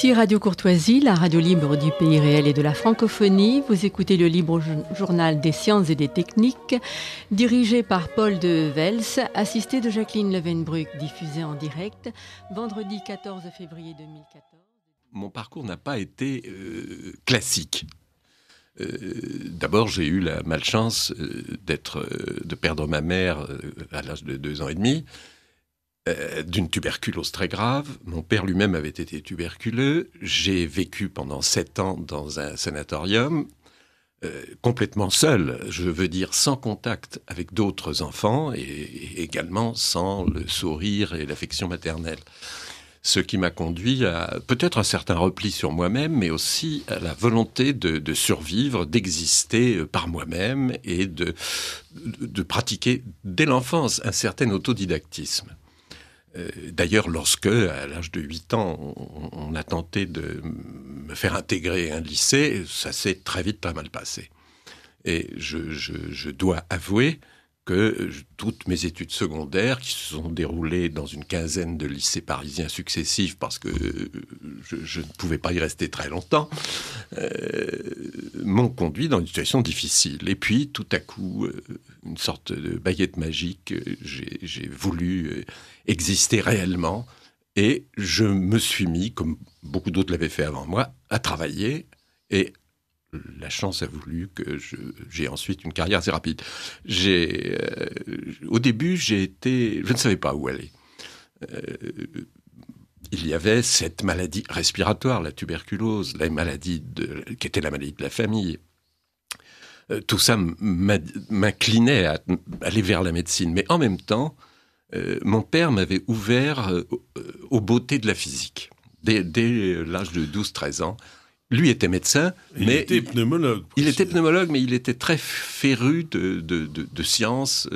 Ici Radio Courtoisie, la radio libre du pays réel et de la francophonie. Vous écoutez le libre journal des sciences et des techniques, dirigé par Paul de Vels, assisté de Jacqueline Levenbruck, diffusé en direct, vendredi 14 février 2014. Mon parcours n'a pas été classique. D'abord, j'ai eu la malchance de perdre ma mère à l'âge de 2 ans et demi, d'une tuberculose très grave. Mon père lui-même avait été tuberculeux. J'ai vécu pendant 7 ans dans un sanatorium, complètement seul, je veux dire sans contact avec d'autres enfants et également sans le sourire et l'affection maternelle. Ce qui m'a conduit à peut-être un certain repli sur moi-même, mais aussi à la volonté de survivre, d'exister par moi-même et de pratiquer dès l'enfance un certain autodidactisme. D'ailleurs, lorsque, à l'âge de 8 ans, on a tenté de me faire intégrer un lycée, ça s'est très vite très mal passé. Et je dois avouer que toutes mes études secondaires, qui se sont déroulées dans une quinzaine de lycées parisiens successifs, parce que je ne pouvais pas y rester très longtemps, m'ont conduit dans une situation difficile. Et puis, tout à coup, une sorte de baguette magique, j'ai voulu exister réellement, et je me suis mis, comme beaucoup d'autres l'avaient fait avant moi, à travailler, et la chance a voulu que j'ai ensuite une carrière assez rapide. Au début, je ne savais pas où aller. Il y avait cette maladie respiratoire, la tuberculose, la maladie qui était la maladie de la famille. Tout ça m'inclinait à aller vers la médecine. Mais en même temps, mon père m'avait ouvert aux beautés de la physique. Dès l'âge de 12-13 ans, lui était médecin, mais était pneumologue. Il était pneumologue, mais il était très féru de sciences.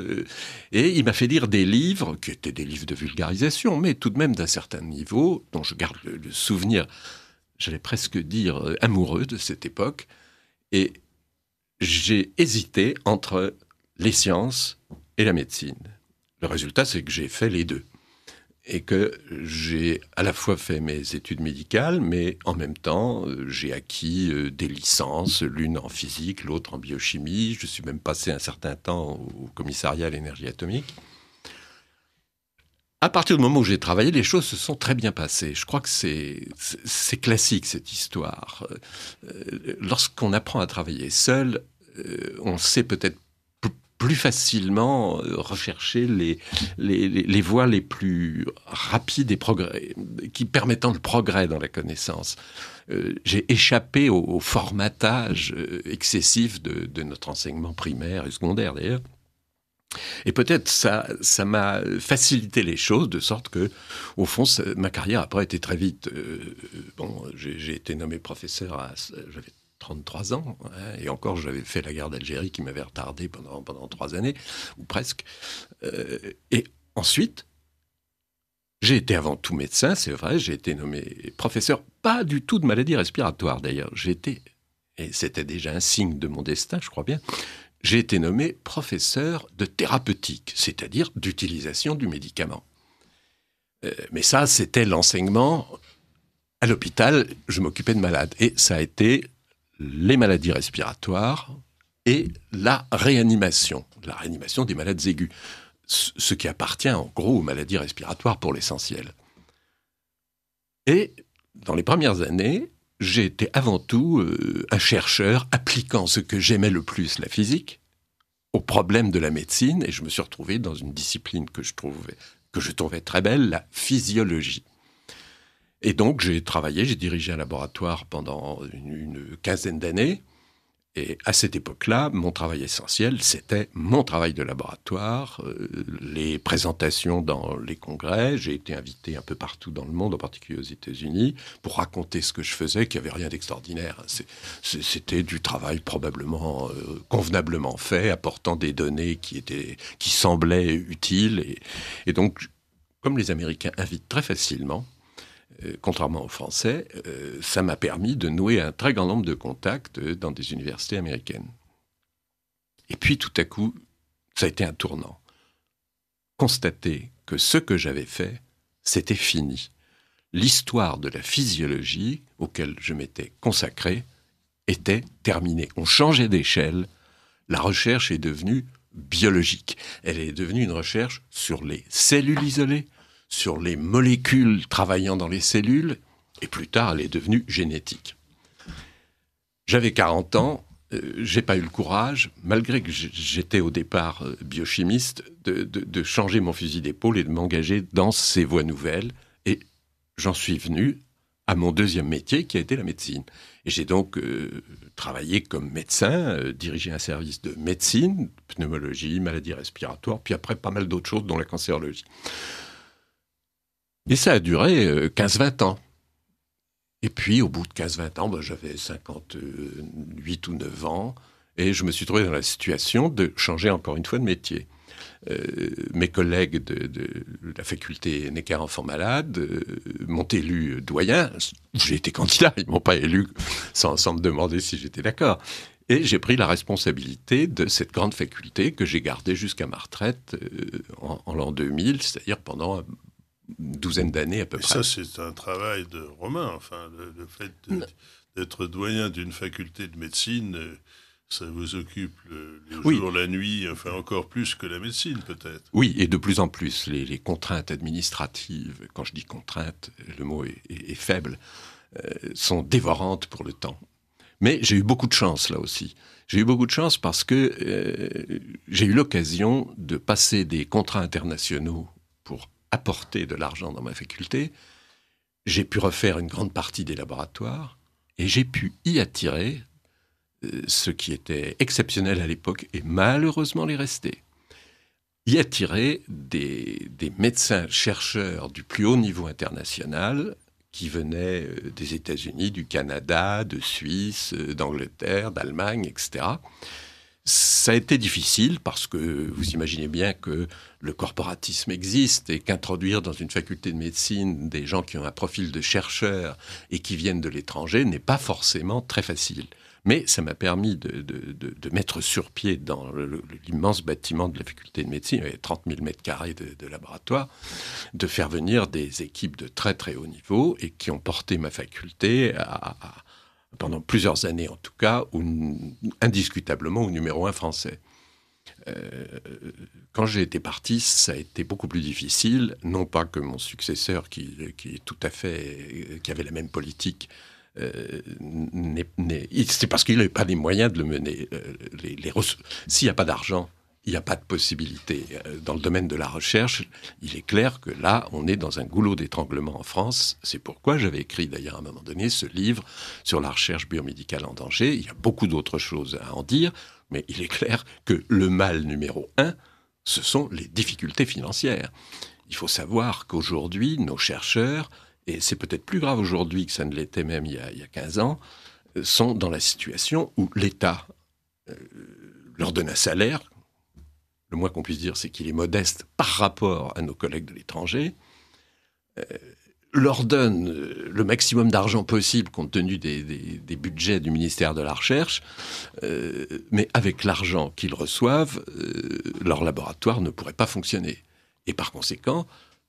Et il m'a fait lire des livres, qui étaient des livres de vulgarisation, mais tout de même d'un certain niveau, dont je garde le souvenir, j'allais presque dire, amoureux de cette époque. Et j'ai hésité entre les sciences et la médecine. Le résultat, c'est que j'ai fait les deux. Et que j'ai à la fois fait mes études médicales, mais en même temps, j'ai acquis des licences, l'une en physique, l'autre en biochimie. Je suis même passé un certain temps au commissariat à l'énergie atomique. À partir du moment où j'ai travaillé, les choses se sont très bien passées. Je crois que c'est classique, cette histoire. Lorsqu'on apprend à travailler seul, on sait peut-être plus facilement rechercher les voies les plus rapides et qui permettant le progrès dans la connaissance. J'ai échappé au formatage excessif de notre enseignement primaire et secondaire d'ailleurs. Et peut-être ça m'a facilité les choses, de sorte que, au fond, ma carrière après a été très vite. J'ai été nommé professeur j'avais 33 ans, hein, et encore j'avais fait la guerre d'Algérie qui m'avait retardé pendant 3 années, ou presque. Et ensuite, j'ai été avant tout médecin, c'est vrai, j'ai été nommé professeur, pas du tout de maladie respiratoire d'ailleurs, et c'était déjà un signe de mon destin, je crois bien, j'ai été nommé professeur de thérapeutique, c'est-à-dire d'utilisation du médicament. Mais ça, c'était l'enseignement. À l'hôpital, je m'occupais de malades, et ça a été les maladies respiratoires et la réanimation des malades aigus, ce qui appartient en gros aux maladies respiratoires pour l'essentiel. Et dans les premières années, j'ai été avant tout un chercheur appliquant ce que j'aimais le plus, la physique, aux problèmes de la médecine, et je me suis retrouvé dans une discipline que je trouvais très belle, la physiologie. Et donc, j'ai dirigé un laboratoire pendant une quinzaine d'années. Et à cette époque-là, mon travail essentiel, c'était mon travail de laboratoire, les présentations dans les congrès. J'ai été invité un peu partout dans le monde, en particulier aux États-Unis, pour raconter ce que je faisais, qu'il n'y avait rien d'extraordinaire. C'était du travail probablement convenablement fait, apportant des données qui semblaient utiles. Et donc, comme les Américains invitent très facilement, contrairement aux Français, ça m'a permis de nouer un très grand nombre de contacts dans des universités américaines. Et puis, tout à coup, ça a été un tournant. Constater que ce que j'avais fait, c'était fini. l'histoire de la physiologie auquel je m'étais consacré était terminée. On changeait d'échelle. La recherche est devenue biologique. Elle est devenue une recherche sur les cellules isolées, sur les molécules travaillant dans les cellules, et plus tard, elle est devenue génétique. J'avais 40 ans, j'ai pas eu le courage, malgré que j'étais au départ biochimiste, de changer mon fusil d'épaule et de m'engager dans ces voies nouvelles. Et j'en suis venu à mon deuxième métier, qui a été la médecine. Et j'ai donc travaillé comme médecin, dirigé un service de médecine, pneumologie, maladies respiratoires, puis après pas mal d'autres choses, dont la cancérologie. Et ça a duré 15-20 ans. Et puis, au bout de 15-20 ans, j'avais 58 ou 9 ans, et je me suis trouvé dans la situation de changer encore une fois de métier. Mes collègues de la faculté Necker-Enfants Malades m'ont élu doyen. J'ai été candidat, ils ne m'ont pas élu sans me demander si j'étais d'accord. Et j'ai pris la responsabilité de cette grande faculté que j'ai gardée jusqu'à ma retraite en l'an 2000, c'est-à-dire pendant une douzaine d'années à peu près. Ça, c'est un travail de Romain. Enfin, le fait d'être doyen d'une faculté de médecine, ça vous occupe les jours, la nuit, enfin encore plus que la médecine peut-être. Oui, et de plus en plus. Les contraintes administratives, quand je dis contraintes, le mot est faible, sont dévorantes pour le temps. Mais j'ai eu beaucoup de chance là aussi. J'ai eu beaucoup de chance parce que j'ai eu l'occasion de passer des contrats internationaux pour apporter de l'argent dans ma faculté. J'ai pu refaire une grande partie des laboratoires et j'ai pu y attirer ce qui était exceptionnel à l'époque et malheureusement l'est resté. Y attirer des médecins chercheurs du plus haut niveau international qui venaient des États-Unis, du Canada, de Suisse, d'Angleterre, d'Allemagne, etc. Ça a été difficile parce que vous imaginez bien que le corporatisme existe et qu'introduire dans une faculté de médecine des gens qui ont un profil de chercheurs et qui viennent de l'étranger n'est pas forcément très facile. Mais ça m'a permis de mettre sur pied dans l'immense bâtiment de la faculté de médecine, il y avait 30 000 mètres carrés de laboratoire, de faire venir des équipes de très très haut niveau et qui ont porté ma faculté pendant plusieurs années en tout cas, indiscutablement au numéro 1 français. Quand j'ai été parti, ça a été beaucoup plus difficile, non pas que mon successeur qui avait la même politique, c'est parce qu'il n'avait pas les moyens de le mener. S'il n'y a pas d'argent, il n'y a pas de possibilité. Dans le domaine de la recherche, il est clair que là, on est dans un goulot d'étranglement en France. C'est pourquoi j'avais écrit d'ailleurs à un moment donné ce livre sur la recherche biomédicale en danger. Il y a beaucoup d'autres choses à en dire, mais il est clair que le mal numéro 1, ce sont les difficultés financières. Il faut savoir qu'aujourd'hui, nos chercheurs, et c'est peut-être plus grave aujourd'hui que ça ne l'était même il y a 15 ans, sont dans la situation où l'État leur donne un salaire. Le moins qu'on puisse dire, c'est qu'il est modeste par rapport à nos collègues de l'étranger, leur donne le maximum d'argent possible compte tenu des budgets du ministère de la Recherche, mais avec l'argent qu'ils reçoivent, leur laboratoire ne pourrait pas fonctionner. Et par conséquent,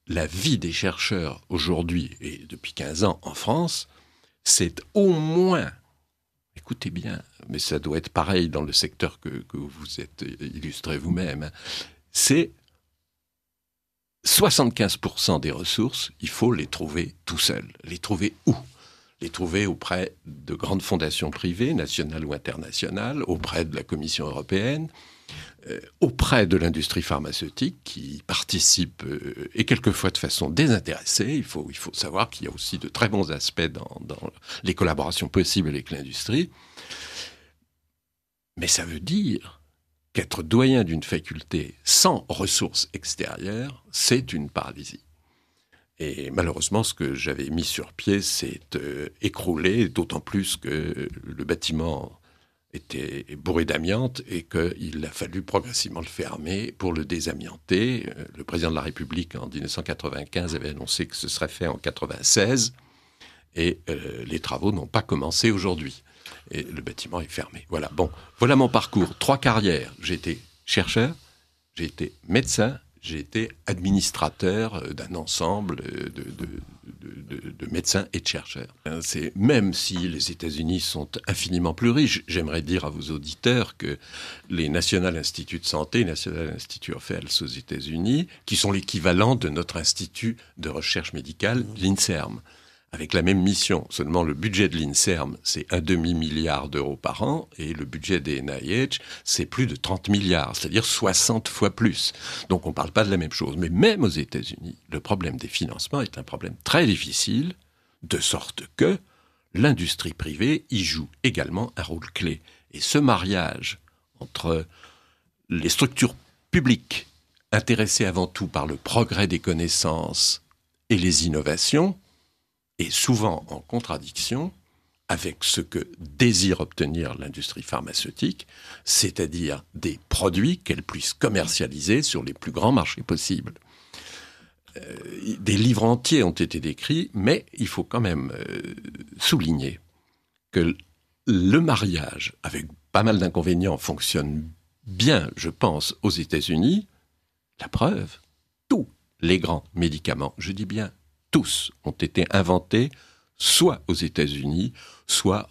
la vie des chercheurs aujourd'hui, et depuis 15 ans en France, c'est au moins, écoutez bien, mais ça doit être pareil dans le secteur que vous êtes illustré vous-même, c'est 75% des ressources, il faut les trouver tout seul. Les trouver où ? Les trouver auprès de grandes fondations privées, nationales ou internationales, auprès de la Commission européenne, auprès de l'industrie pharmaceutique qui participe, et quelquefois de façon désintéressée. Il faut savoir qu'il y a aussi de très bons aspects dans les collaborations possibles avec l'industrie. Mais ça veut dire qu'être doyen d'une faculté sans ressources extérieures, c'est une paralysie. Et malheureusement, ce que j'avais mis sur pied s'est écroulé, d'autant plus que le bâtiment était bourré d'amiante et qu'il a fallu progressivement le fermer pour le désamianter. Le président de la République, en 1995, avait annoncé que ce serait fait en 1996 et les travaux n'ont pas commencé aujourd'hui. Et le bâtiment est fermé. Voilà, bon, voilà mon parcours. 3 carrières. J'ai été chercheur, j'ai été médecin j'ai été administrateur d'un ensemble de médecins et de chercheurs. Même si les États-Unis sont infiniment plus riches, j'aimerais dire à vos auditeurs que les National Institute de Santé, National Institute of Health aux États-Unis, qui sont l'équivalent de notre institut de recherche médicale, l'INSERM, avec la même mission. Seulement, le budget de l'INSERM, c'est 1,5 milliard d'euros par an, et le budget des NIH, c'est plus de 30 milliards, c'est-à-dire 60 fois plus. Donc, on ne parle pas de la même chose. Mais même aux États-Unis, le problème des financements est un problème très difficile, de sorte que l'industrie privée y joue également un rôle clé. Et ce mariage entre les structures publiques, intéressées avant tout par le progrès des connaissances et les innovations, est souvent en contradiction avec ce que désire obtenir l'industrie pharmaceutique, c'est-à-dire des produits qu'elle puisse commercialiser sur les plus grands marchés possibles. Des livres entiers ont été décrits, mais il faut quand même souligner que le mariage, avec pas mal d'inconvénients, fonctionne bien, je pense, aux États-Unis. La preuve, tous les grands médicaments, je dis bien tous, ont été inventés soit aux États-Unis, soit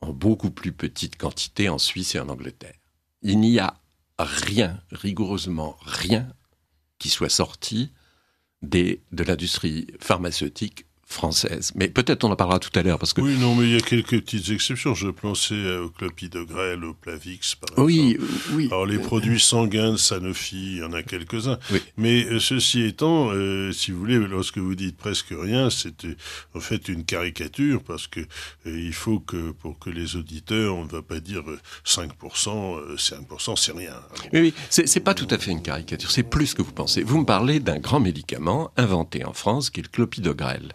en beaucoup plus petite quantité en Suisse et en Angleterre. Il n'y a rien, rigoureusement rien, qui soit sorti de l'industrie pharmaceutique française. Mais peut-être on en parlera tout à l'heure. Parce que... Oui, non, mais il y a quelques petites exceptions. Je pensais au clopidogrel, au Plavix, par exemple. Oui. Alors, les produits sanguins de Sanofi, il y en a quelques-uns. Oui. Mais ceci étant, si vous voulez, lorsque vous dites presque rien, c'est en fait une caricature, parce que il faut que, pour que les auditeurs, on ne va pas dire 5%, 5%, c'est rien. Oui, c'est pas tout à fait une caricature, c'est plus que vous pensez. Vous me parlez d'un grand médicament inventé en France, qui est le clopidogrel.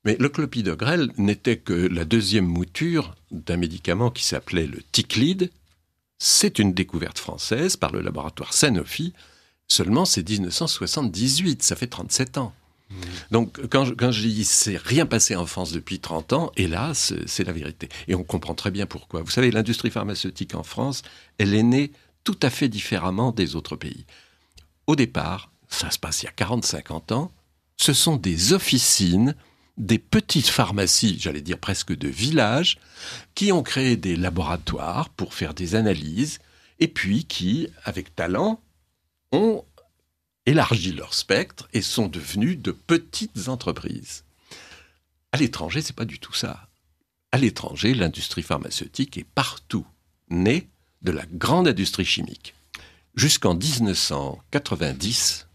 Mais le clopidogrel n'était que la deuxième mouture d'un médicament qui s'appelait le Ticlide. C'est une découverte française par le laboratoire Sanofi. Seulement, c'est 1978, ça fait 37 ans. Donc, quand je dis « c'est rien passé en France depuis 30 ans », hélas, c'est la vérité. Et on comprend très bien pourquoi. Vous savez, l'industrie pharmaceutique en France, elle est née tout à fait différemment des autres pays. Au départ, ça se passe il y a 40-50 ans, ce sont des officines, des petites pharmacies, j'allais dire presque de villages, qui ont créé des laboratoires pour faire des analyses, et puis qui, avec talent, ont élargi leur spectre et sont devenus de petites entreprises. À l'étranger, c'est pas du tout ça. À l'étranger, l'industrie pharmaceutique est partout née de la grande industrie chimique. Jusqu'en 1990,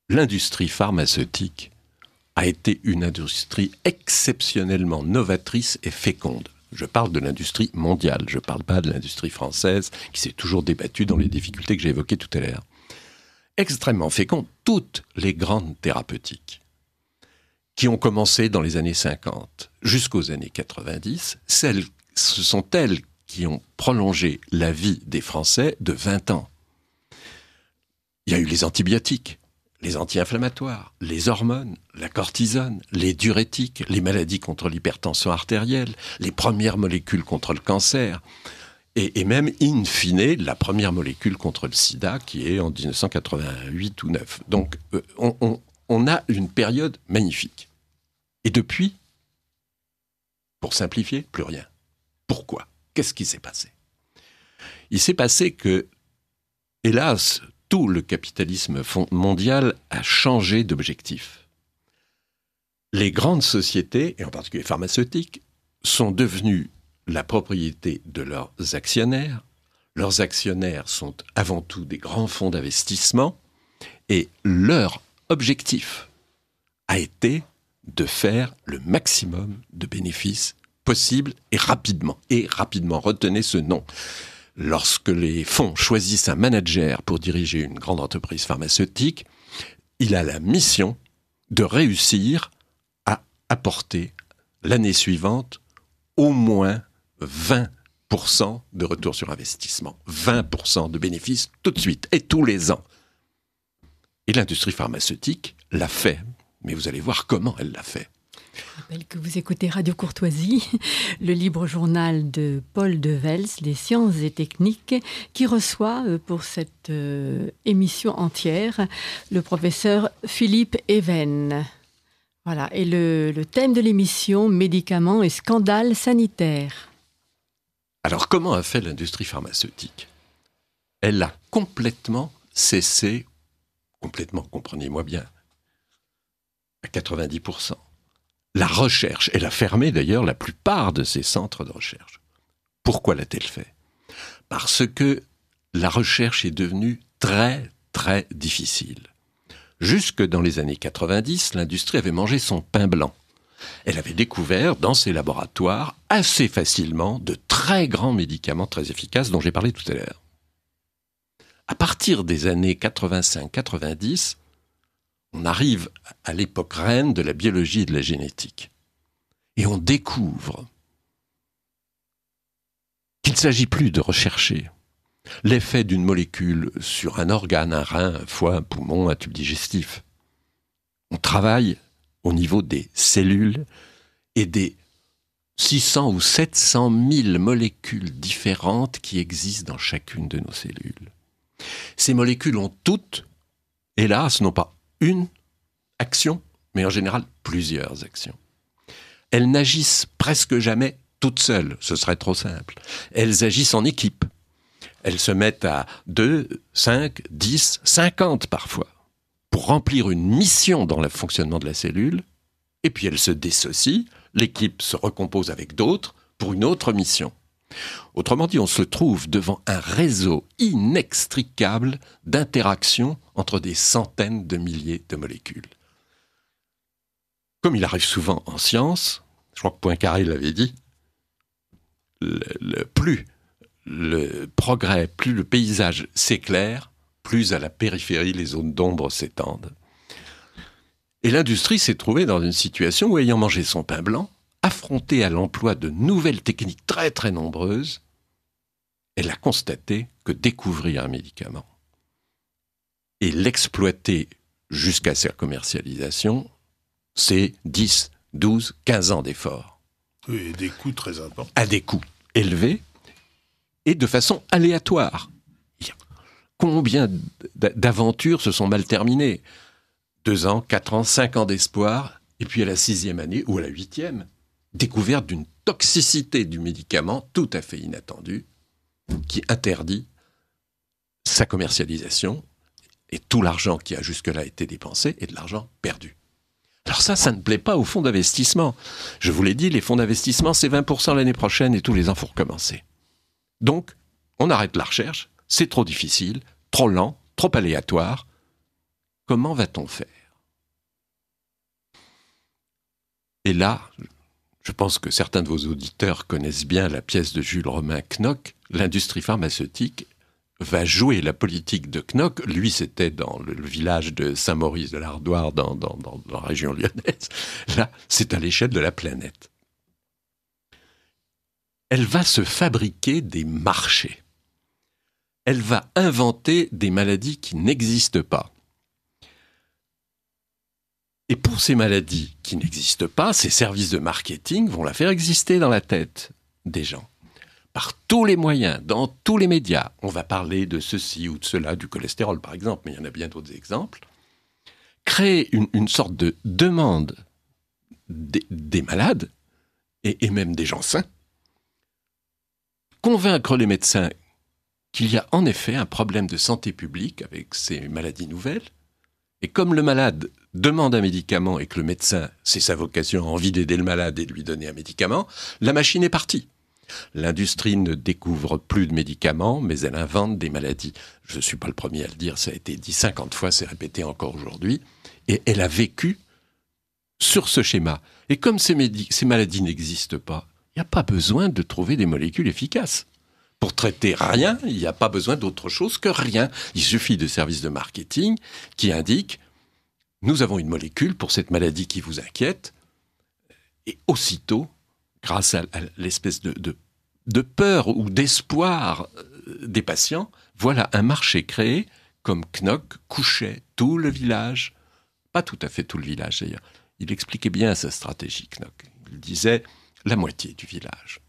l'industrie pharmaceutique a été une industrie exceptionnellement novatrice et féconde. Je parle de l'industrie mondiale, je ne parle pas de l'industrie française qui s'est toujours débattue dans les difficultés que j'ai évoquées tout à l'heure. Extrêmement féconde, toutes les grandes thérapeutiques qui ont commencé dans les années 50 jusqu'aux années 90, ce sont elles qui ont prolongé la vie des Français de 20 ans. Il y a eu les antibiotiques, les anti-inflammatoires, les hormones, la cortisone, les diurétiques, les maladies contre l'hypertension artérielle, les premières molécules contre le cancer, et même, in fine, la première molécule contre le sida qui est en 1988 ou 9. Donc, on a une période magnifique. Et depuis, pour simplifier, plus rien. Pourquoi ? Qu'est-ce qui s'est passé ? Il s'est passé que, hélas, tout le capitalisme mondial a changé d'objectif. Les grandes sociétés, et en particulier pharmaceutiques, sont devenues la propriété de leurs actionnaires. Leurs actionnaires sont avant tout des grands fonds d'investissement, et leur objectif a été de faire le maximum de bénéfices possible et rapidement. Et rapidement, retenez ce nom. Lorsque les fonds choisissent un manager pour diriger une grande entreprise pharmaceutique, il a la mission de réussir à apporter l'année suivante au moins 20% de retour sur investissement, 20% de bénéfices tout de suite et tous les ans. Et l'industrie pharmaceutique l'a fait, mais vous allez voir comment elle l'a fait. Je rappelle que vous écoutez Radio Courtoisie, le libre journal de Paul de Vels, les sciences et techniques, qui reçoit pour cette émission entière le professeur Philippe Even. Voilà, et le thème de l'émission, médicaments et scandales sanitaires. Alors, comment a fait l'industrie pharmaceutique ? Elle a complètement cessé, complètement, comprenez-moi bien, à 90%. La recherche, elle a fermé d'ailleurs la plupart de ses centres de recherche. Pourquoi l'a-t-elle fait ? Parce que la recherche est devenue très, très difficile. Jusque dans les années 90, l'industrie avait mangé son pain blanc. Elle avait découvert dans ses laboratoires assez facilement de très grands médicaments très efficaces dont j'ai parlé tout à l'heure. À partir des années 85-90, on arrive à l'époque reine de la biologie et de la génétique. Et on découvre qu'il ne s'agit plus de rechercher l'effet d'une molécule sur un organe, un rein, un foie, un poumon, un tube digestif. On travaille au niveau des cellules et des 600 ou 700 000 molécules différentes qui existent dans chacune de nos cellules. Ces molécules ont toutes, hélas, non pas une action, mais en général plusieurs actions. Elles n'agissent presque jamais toutes seules, ce serait trop simple. Elles agissent en équipe. Elles se mettent à 2, 5, 10, 50 parfois, pour remplir une mission dans le fonctionnement de la cellule, et puis elles se dissocient, l'équipe se recompose avec d'autres pour une autre mission. Autrement dit, on se trouve devant un réseau inextricable d'interactions entre des centaines de milliers de molécules. Comme il arrive souvent en science, je crois que Poincaré l'avait dit, plus le progrès, plus le paysage s'éclaire, plus à la périphérie les zones d'ombre s'étendent. Et l'industrie s'est trouvée dans une situation où, ayant mangé son pain blanc, affrontée à l'emploi de nouvelles techniques très très nombreuses, elle a constaté que découvrir un médicament et l'exploiter jusqu'à sa commercialisation, c'est 10, 12, 15 ans d'efforts. Oui, et des coûts très importants. À des coûts élevés et de façon aléatoire. Combien d'aventures se sont mal terminées ? 2 ans, 4 ans, 5 ans d'espoir, et puis à la 6e année, ou à la 8e, découverte d'une toxicité du médicament tout à fait inattendue, qui interdit sa commercialisation, et tout l'argent qui a jusque-là été dépensé est de l'argent perdu. Alors ça ne plaît pas aux fonds d'investissement. Je vous l'ai dit, les fonds d'investissement, c'est 20% l'année prochaine, et tous les ans, il faut recommencer. Donc, on arrête la recherche, c'est trop difficile, trop lent, trop aléatoire. Comment va-t-on faire ? Et là, je pense que certains de vos auditeurs connaissent bien la pièce de Jules Romain Knock. L'industrie pharmaceutique va jouer la politique de Knock. Lui, c'était dans le village de Saint-Maurice de l'Ardoire, dans la région lyonnaise. Là, c'est à l'échelle de la planète. Elle va se fabriquer des marchés. Elle va inventer des maladies qui n'existent pas. Et pour ces maladies qui n'existent pas, ces services de marketing vont la faire exister dans la tête des gens. Par tous les moyens, dans tous les médias, on va parler de ceci ou de cela, du cholestérol par exemple, mais il y en a bien d'autres exemples. Créer une sorte de demande des malades, et même des gens sains. Convaincre les médecins qu'il y a en effet un problème de santé publique avec ces maladies nouvelles. Et comme le malade demande un médicament et que le médecin, c'est sa vocation, a envie d'aider le malade et de lui donner un médicament, la machine est partie. L'industrie ne découvre plus de médicaments, mais elle invente des maladies. Je ne suis pas le premier à le dire, ça a été dit 50 fois, c'est répété encore aujourd'hui. Et elle a vécu sur ce schéma. Et comme ces maladies n'existent pas, il n'y a pas besoin de trouver des molécules efficaces. Pour traiter rien, il n'y a pas besoin d'autre chose que rien. Il suffit de services de marketing qui indiquent « Nous avons une molécule pour cette maladie qui vous inquiète ». Et aussitôt, grâce à l'espèce de peur ou d'espoir des patients, voilà un marché créé comme Knock couchait tout le village, pas tout à fait tout le village d'ailleurs. il expliquait bien sa stratégie, Knock. Il disait la moitié du village.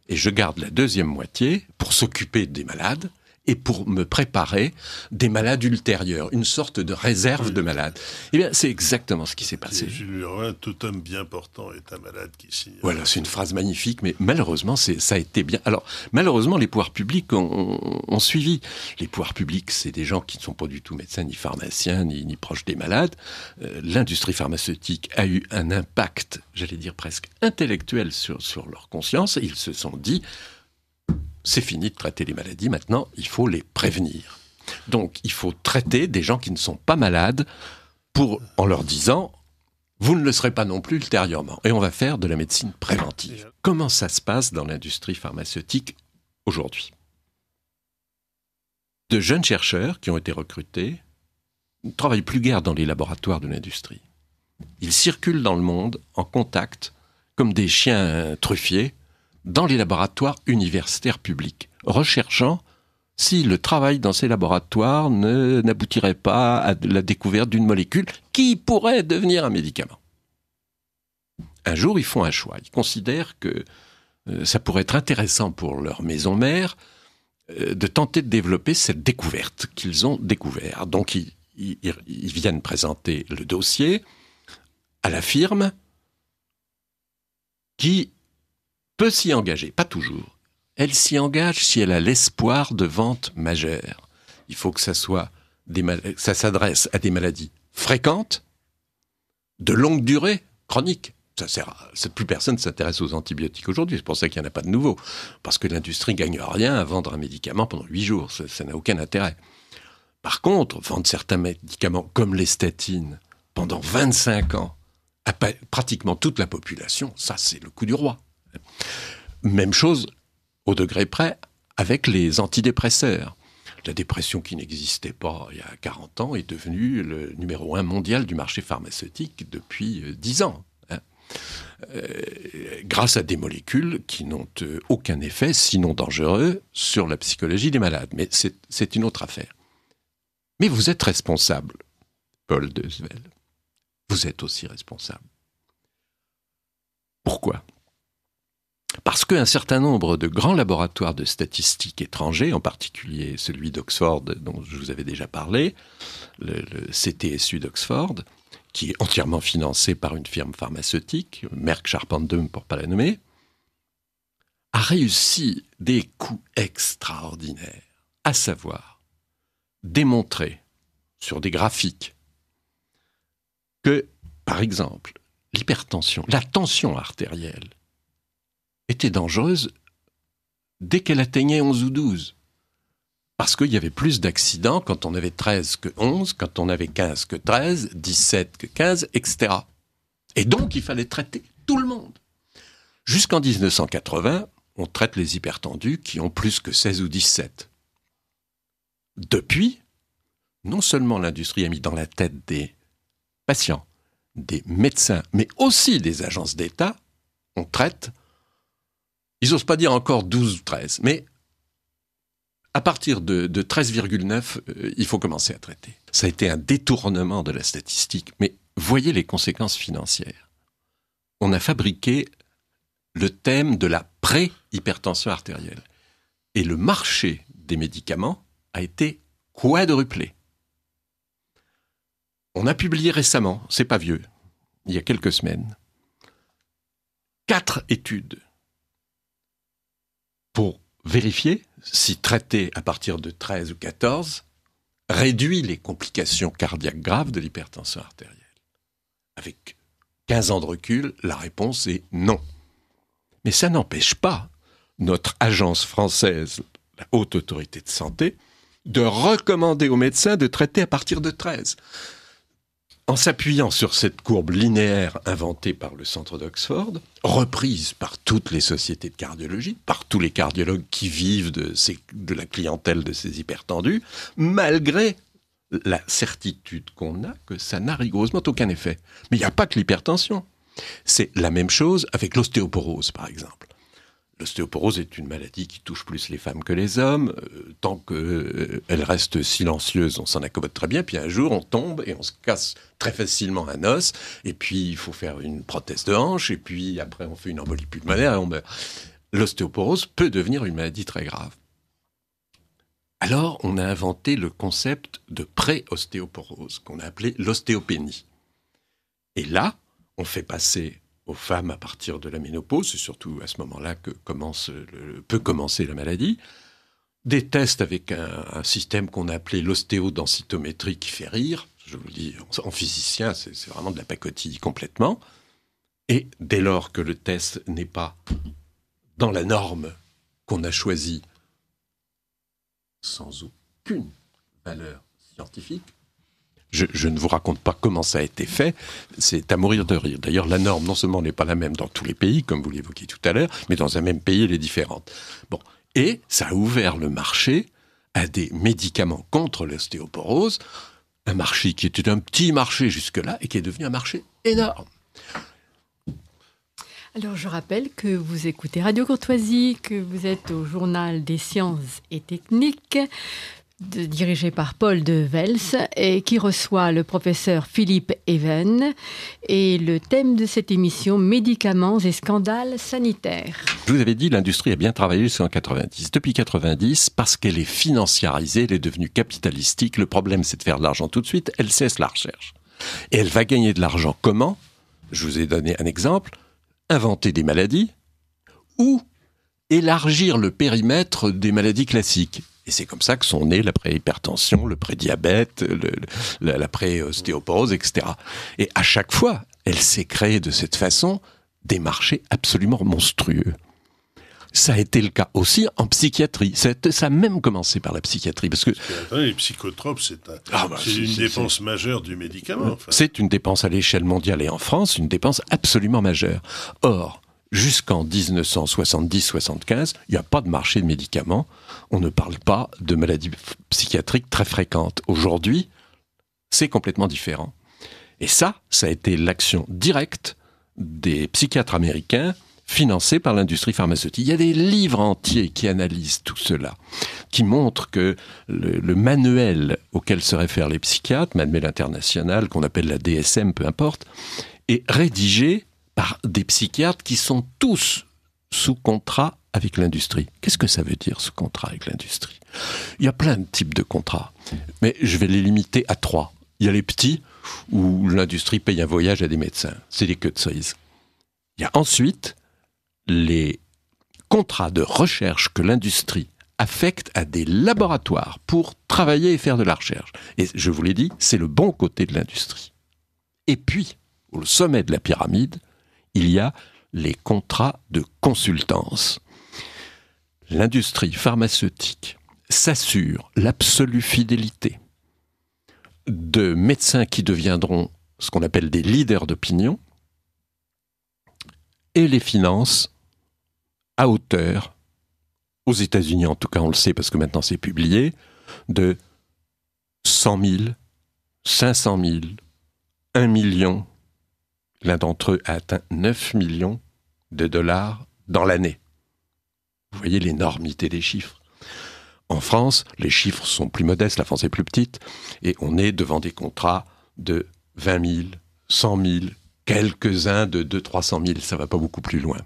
Et je garde la deuxième moitié pour s'occuper des malades et pour me préparer des malades ultérieurs, une sorte de réserve de malades. Eh bien, c'est exactement ce qui s'est passé. Jules Leroy, tout homme bien portant est un malade qui signe. Voilà, c'est une phrase magnifique, mais malheureusement, ça a été bien. Alors, malheureusement, les pouvoirs publics ont suivi. Les pouvoirs publics, c'est des gens qui ne sont pas du tout médecins, ni pharmaciens, ni proches des malades. L'industrie pharmaceutique a eu un impact, j'allais dire presque intellectuel sur leur conscience, et ils se sont dit... C'est fini de traiter les maladies, maintenant, il faut les prévenir. Donc, il faut traiter des gens qui ne sont pas malades en leur disant « vous ne le serez pas non plus ultérieurement ». Et on va faire de la médecine préventive. Comment ça se passe dans l'industrie pharmaceutique aujourd'hui ? De jeunes chercheurs qui ont été recrutés ne travaillent plus guère dans les laboratoires de l'industrie. Ils circulent dans le monde en contact, comme des chiens truffiers, dans les laboratoires universitaires publics, recherchant si le travail dans ces laboratoires n'aboutirait pas à la découverte d'une molécule qui pourrait devenir un médicament. Un jour, ils font un choix. Ils considèrent que ça pourrait être intéressant pour leur maison mère de tenter de développer cette découverte qu'ils ont découverte. Donc, ils viennent présenter le dossier à la firme qui peut s'y engager, pas toujours. Elle s'y engage si elle a l'espoir de vente majeure. Il faut que ça s'adresse à des maladies fréquentes, de longue durée, chroniques. Plus personne ne s'intéresse aux antibiotiques aujourd'hui, c'est pour ça qu'il n'y en a pas de nouveau. Parce que l'industrie ne gagne rien à vendre un médicament pendant 8 jours, ça n'a aucun intérêt. Par contre, vendre certains médicaments comme les statines pendant 25 ans à pratiquement toute la population, ça c'est le coup du roi. Même chose, au degré près, avec les antidépresseurs. La dépression qui n'existait pas il y a 40 ans est devenue le numéro 1 mondial du marché pharmaceutique depuis 10 ans. Grâce à des molécules qui n'ont aucun effet, sinon dangereux, sur la psychologie des malades. Mais c'est une autre affaire. Mais vous êtes responsable, Paul Deusvel. Vous êtes aussi responsable. Pourquoi ? Parce qu'un certain nombre de grands laboratoires de statistiques étrangers, en particulier celui d'Oxford dont je vous avais déjà parlé, le CTSU d'Oxford, qui est entièrement financé par une firme pharmaceutique, Merck Sharp & Dohme pour ne pas la nommer, a réussi des coups extraordinaires, à savoir démontrer sur des graphiques que, par exemple, l'hypertension, la tension artérielle, était dangereuse dès qu'elle atteignait 11 ou 12. Parce qu'il y avait plus d'accidents quand on avait 13 que 11, quand on avait 15 que 13, 17 que 15, etc. Et donc, il fallait traiter tout le monde. Jusqu'en 1980, on traite les hypertendus qui ont plus que 16 ou 17. Depuis, non seulement l'industrie a mis dans la tête des patients, des médecins, mais aussi des agences d'État, on traite. Ils n'osent pas dire encore 12 ou 13, mais à partir de 13,9, il faut commencer à traiter. Ça a été un détournement de la statistique, mais voyez les conséquences financières. On a fabriqué le thème de la pré-hypertension artérielle. Et le marché des médicaments a été quadruplé. On a publié récemment, c'est pas vieux, il y a quelques semaines, 4 études pour vérifier si traiter à partir de 13 ou 14 réduit les complications cardiaques graves de l'hypertension artérielle. Avec 15 ans de recul, la réponse est non. Mais ça n'empêche pas notre agence française, la Haute Autorité de Santé, de recommander aux médecins de traiter à partir de 13. En s'appuyant sur cette courbe linéaire inventée par le centre d'Oxford, reprise par toutes les sociétés de cardiologie, par tous les cardiologues qui vivent de la clientèle de ces hypertendus, malgré la certitude qu'on a que ça n'a rigoureusement aucun effet. Mais il n'y a pas que l'hypertension. C'est la même chose avec l'ostéoporose, par exemple. L'ostéoporose est une maladie qui touche plus les femmes que les hommes. Tant qu'elle reste silencieuse, on s'en accommode très bien. Puis un jour, on tombe et on se casse très facilement un os. Et puis, il faut faire une prothèse de hanche. Et puis, après, on fait une embolie pulmonaire et on meurt. L'ostéoporose peut devenir une maladie très grave. Alors, on a inventé le concept de pré-ostéoporose, qu'on a appelé l'ostéopénie. Et là, on fait passer aux femmes à partir de la ménopause, c'est surtout à ce moment-là que peut commencer la maladie, des tests avec un système qu'on a appelé l'ostéodensitométrie qui fait rire, je vous le dis, en physicien, c'est vraiment de la pacotille complètement, et dès lors que le test n'est pas dans la norme qu'on a choisie, sans aucune valeur scientifique, je ne vous raconte pas comment ça a été fait, c'est à mourir de rire. D'ailleurs, la norme, non seulement n'est pas la même dans tous les pays, comme vous l'évoquiez tout à l'heure, mais dans un même pays, elle est différente. Bon. Et ça a ouvert le marché à des médicaments contre l'ostéoporose, un marché qui était un petit marché jusque-là et qui est devenu un marché énorme. Alors, je rappelle que vous écoutez Radio Courtoisie, que vous êtes au journal des sciences et techniques, dirigé par Paul de Vels, et qui reçoit le professeur Philippe Even. Et le thème de cette émission, médicaments et scandales sanitaires. Je vous avais dit, l'industrie a bien travaillé jusqu'en 90. Depuis 90, parce qu'elle est financiarisée, elle est devenue capitalistique. Le problème, c'est de faire de l'argent tout de suite. Elle cesse la recherche. Et elle va gagner de l'argent comment ? Je vous ai donné un exemple. Inventer des maladies ou élargir le périmètre des maladies classiques. Et c'est comme ça que sont nés la préhypertension, le prédiabète, la pré-ostéoporose, etc. Et à chaque fois, elle s'est créée de cette façon des marchés absolument monstrueux. Ça a été le cas aussi en psychiatrie. Ça a même commencé par la psychiatrie. Parce que les psychotropes, c'est une dépense majeure du médicament. Enfin. C'est une dépense à l'échelle mondiale et en France, une dépense absolument majeure. Or, jusqu'en 1970-75, il n'y a pas de marché de médicaments. On ne parle pas de maladies psychiatriques très fréquentes. Aujourd'hui, c'est complètement différent. Et ça a été l'action directe des psychiatres américains financés par l'industrie pharmaceutique. Il y a des livres entiers qui analysent tout cela, qui montrent que le manuel auquel se réfèrent les psychiatres, manuel international, qu'on appelle la DSM, peu importe, est rédigé par des psychiatres qui sont tous sous contrat avec l'industrie. Qu'est-ce que ça veut dire, ce contrat avec l'industrie ? Il y a plein de types de contrats, mais je vais les limiter à 3. Il y a les petits, où l'industrie paye un voyage à des médecins. C'est des queues de cerise. Il y a ensuite les contrats de recherche que l'industrie affecte à des laboratoires pour travailler et faire de la recherche. Et je vous l'ai dit, c'est le bon côté de l'industrie. Et puis, au sommet de la pyramide, il y a les contrats de consultance. L'industrie pharmaceutique s'assure l'absolue fidélité de médecins qui deviendront ce qu'on appelle des leaders d'opinion et les finance à hauteur, aux États-Unis en tout cas, on le sait parce que maintenant c'est publié, de 100 000, 500 000, 1 million. L'un d'entre eux a atteint 9 millions de dollars dans l'année. Vous voyez l'énormité des chiffres. En France, les chiffres sont plus modestes, la France est plus petite, et on est devant des contrats de 20 000, 100 000, quelques-uns de 200-300 000, ça ne va pas beaucoup plus loin.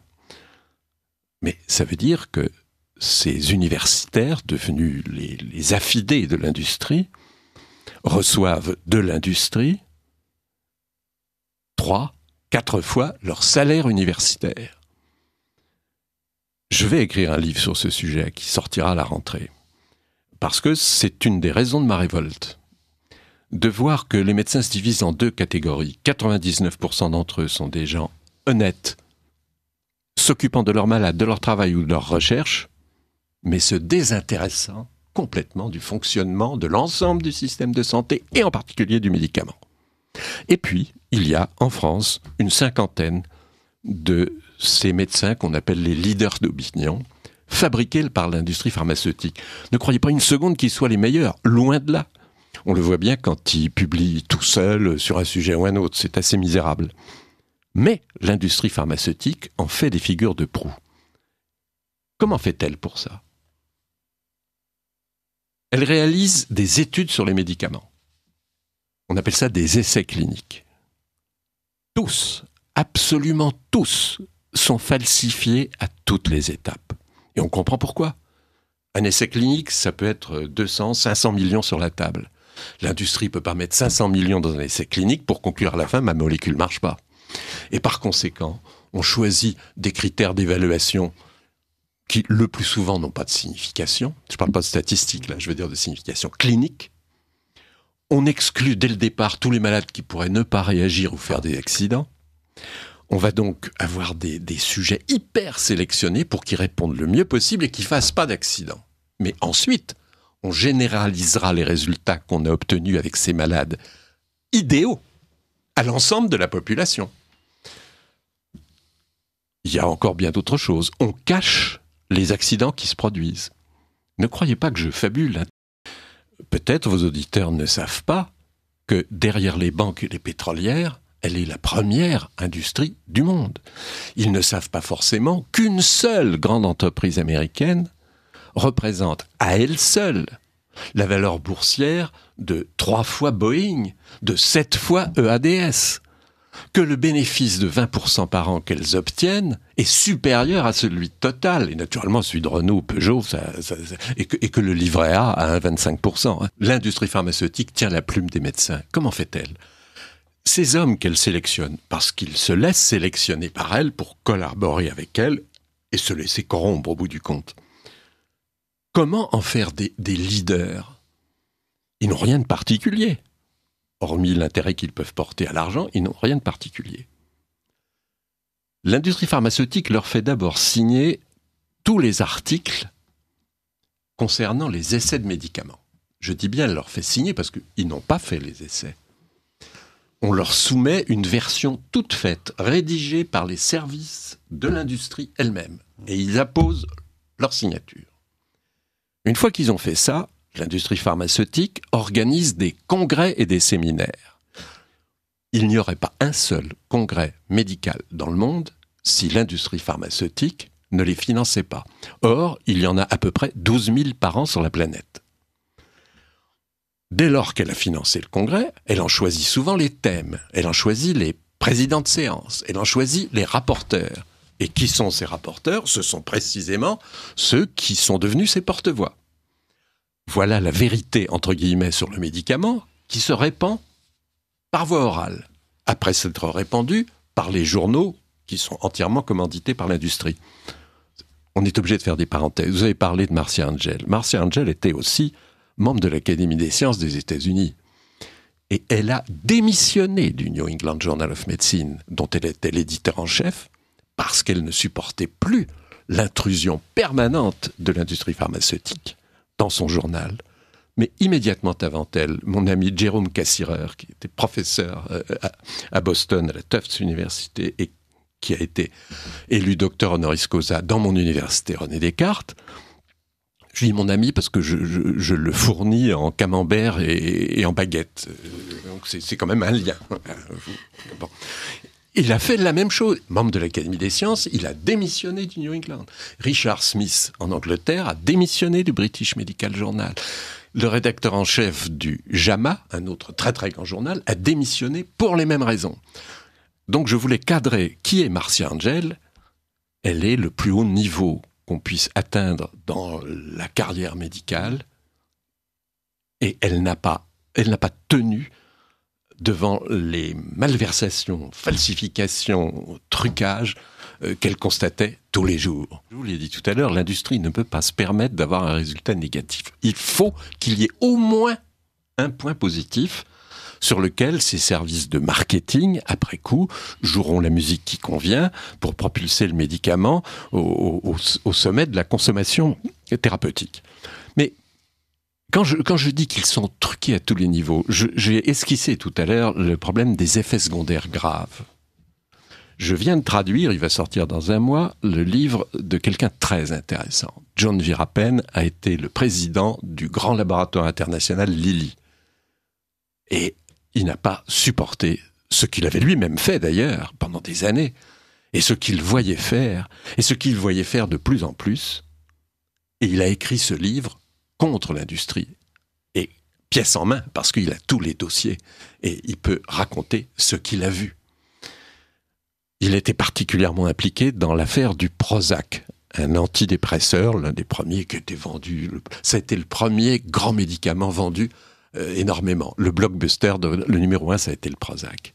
Mais ça veut dire que ces universitaires, devenus les affidés de l'industrie, reçoivent de l'industrie 3-4 fois leur salaire universitaire. Je vais écrire un livre sur ce sujet qui sortira à la rentrée. Parce que c'est une des raisons de ma révolte. De voir que les médecins se divisent en 2 catégories. 99% d'entre eux sont des gens honnêtes, s'occupant de leurs malades, de leur travail ou de leur recherche, mais se désintéressant complètement du fonctionnement de l'ensemble du système de santé et en particulier du médicament. Et puis, il y a en France une 50aine de ces médecins qu'on appelle les leaders d'opinion, fabriqués par l'industrie pharmaceutique. Ne croyez pas une seconde qu'ils soient les meilleurs, loin de là. On le voit bien quand ils publient tout seuls sur un sujet ou un autre, c'est assez misérable. Mais l'industrie pharmaceutique en fait des figures de proue. Comment fait-elle pour ça? Elle réalise des études sur les médicaments. On appelle ça des essais cliniques. Tous, absolument tous, sont falsifiés à toutes les étapes. Et on comprend pourquoi. Un essai clinique, ça peut être 200, 500 millions sur la table. L'industrie ne peut pas mettre 500 millions dans un essai clinique pour conclure à la fin, ma molécule ne marche pas. Et par conséquent, on choisit des critères d'évaluation qui, le plus souvent, n'ont pas de signification. Je ne parle pas de statistiques, là, je veux dire de signification clinique. On exclut dès le départ tous les malades qui pourraient ne pas réagir ou faire des accidents. On va donc avoir des sujets hyper sélectionnés pour qu'ils répondent le mieux possible et qu'ils ne fassent pas d'accident. Mais ensuite, on généralisera les résultats qu'on a obtenus avec ces malades idéaux à l'ensemble de la population. Il y a encore bien d'autres choses. On cache les accidents qui se produisent. Ne croyez pas que je fabule. Peut-être vos auditeurs ne savent pas que derrière les banques et les pétrolières, elle est la première industrie du monde. Ils ne savent pas forcément qu'une seule grande entreprise américaine représente à elle seule la valeur boursière de 3 fois Boeing, de 7 fois EADS, que le bénéfice de 20% par an qu'elles obtiennent est supérieur à celui de Total, et naturellement celui de Renault, Peugeot, et que le livret A a 25%. L'industrie pharmaceutique tient la plume des médecins. Comment fait-elle? Ces hommes qu'elle sélectionne, parce qu'ils se laissent sélectionner par elle pour collaborer avec elle et se laisser corrompre au bout du compte. Comment en faire des leaders? Ils n'ont rien de particulier. Hormis l'intérêt qu'ils peuvent porter à l'argent, ils n'ont rien de particulier. L'industrie pharmaceutique leur fait d'abord signer tous les articles concernant les essais de médicaments. Je dis bien, elle leur fait signer parce qu'ils n'ont pas fait les essais. On leur soumet une version toute faite, rédigée par les services de l'industrie elle-même. Et ils apposent leur signature. Une fois qu'ils ont fait ça, l'industrie pharmaceutique organise des congrès et des séminaires. Il n'y aurait pas un seul congrès médical dans le monde si l'industrie pharmaceutique ne les finançait pas. Or, il y en a à peu près 12 000 par an sur la planète. Dès lors qu'elle a financé le congrès, elle en choisit souvent les thèmes, elle en choisit les présidents de séance, elle en choisit les rapporteurs. Et qui sont ces rapporteurs? Ce sont précisément ceux qui sont devenus ses porte-voix. Voilà la vérité, entre guillemets, sur le médicament qui se répand par voie orale, après s'être répandue par les journaux qui sont entièrement commandités par l'industrie. On est obligé de faire des parenthèses. Vous avez parlé de Marcia Angell. Marcia Angell était aussi membre de l'Académie des sciences des États-Unis. Et elle a démissionné du New England Journal of Medicine, dont elle était l'éditeur en chef, parce qu'elle ne supportait plus l'intrusion permanente de l'industrie pharmaceutique dans son journal. Mais immédiatement avant elle, mon ami Jérôme Cassirer, qui était professeur à Boston, à la Tufts University, et qui a été élu docteur honoris causa dans mon université René Descartes, je dis mon ami parce que je le fournis en camembert et en baguette. Donc c'est quand même un lien. Bon. Il a fait la même chose. Membre de l'Académie des sciences, il a démissionné du New England. Richard Smith, en Angleterre, a démissionné du British Medical Journal. Le rédacteur en chef du JAMA, un autre très très grand journal, a démissionné pour les mêmes raisons. Donc je voulais cadrer qui est Marcia Angell. Elle est le plus haut niveau qu'on puisse atteindre dans la carrière médicale. Et elle n'a pas tenu devant les malversations, falsifications, trucages qu'elle constatait tous les jours. Je vous l'ai dit tout à l'heure, l'industrie ne peut pas se permettre d'avoir un résultat négatif. Il faut qu'il y ait au moins un point positif sur lequel ces services de marketing, après coup, joueront la musique qui convient pour propulser le médicament au sommet de la consommation thérapeutique. Mais quand je dis qu'ils sont truqués à tous les niveaux, j'ai esquissé tout à l'heure le problème des effets secondaires graves. Je viens de traduire, il va sortir dans un mois, le livre de quelqu'un de très intéressant. John Virapen a été le président du grand laboratoire international Lilly. Et il n'a pas supporté ce qu'il avait lui-même fait d'ailleurs pendant des années, et ce qu'il voyait faire, et ce qu'il voyait faire de plus en plus, Et il a écrit ce livre contre l'industrie. Et pièce en main, parce qu'il a tous les dossiers. Et il peut raconter ce qu'il a vu. Il était particulièrement impliqué dans l'affaire du Prozac, un antidépresseur, l'un des premiers qui était vendu. Ça a été le premier grand médicament vendu énormément. Le blockbuster, le numéro 1, ça a été le Prozac.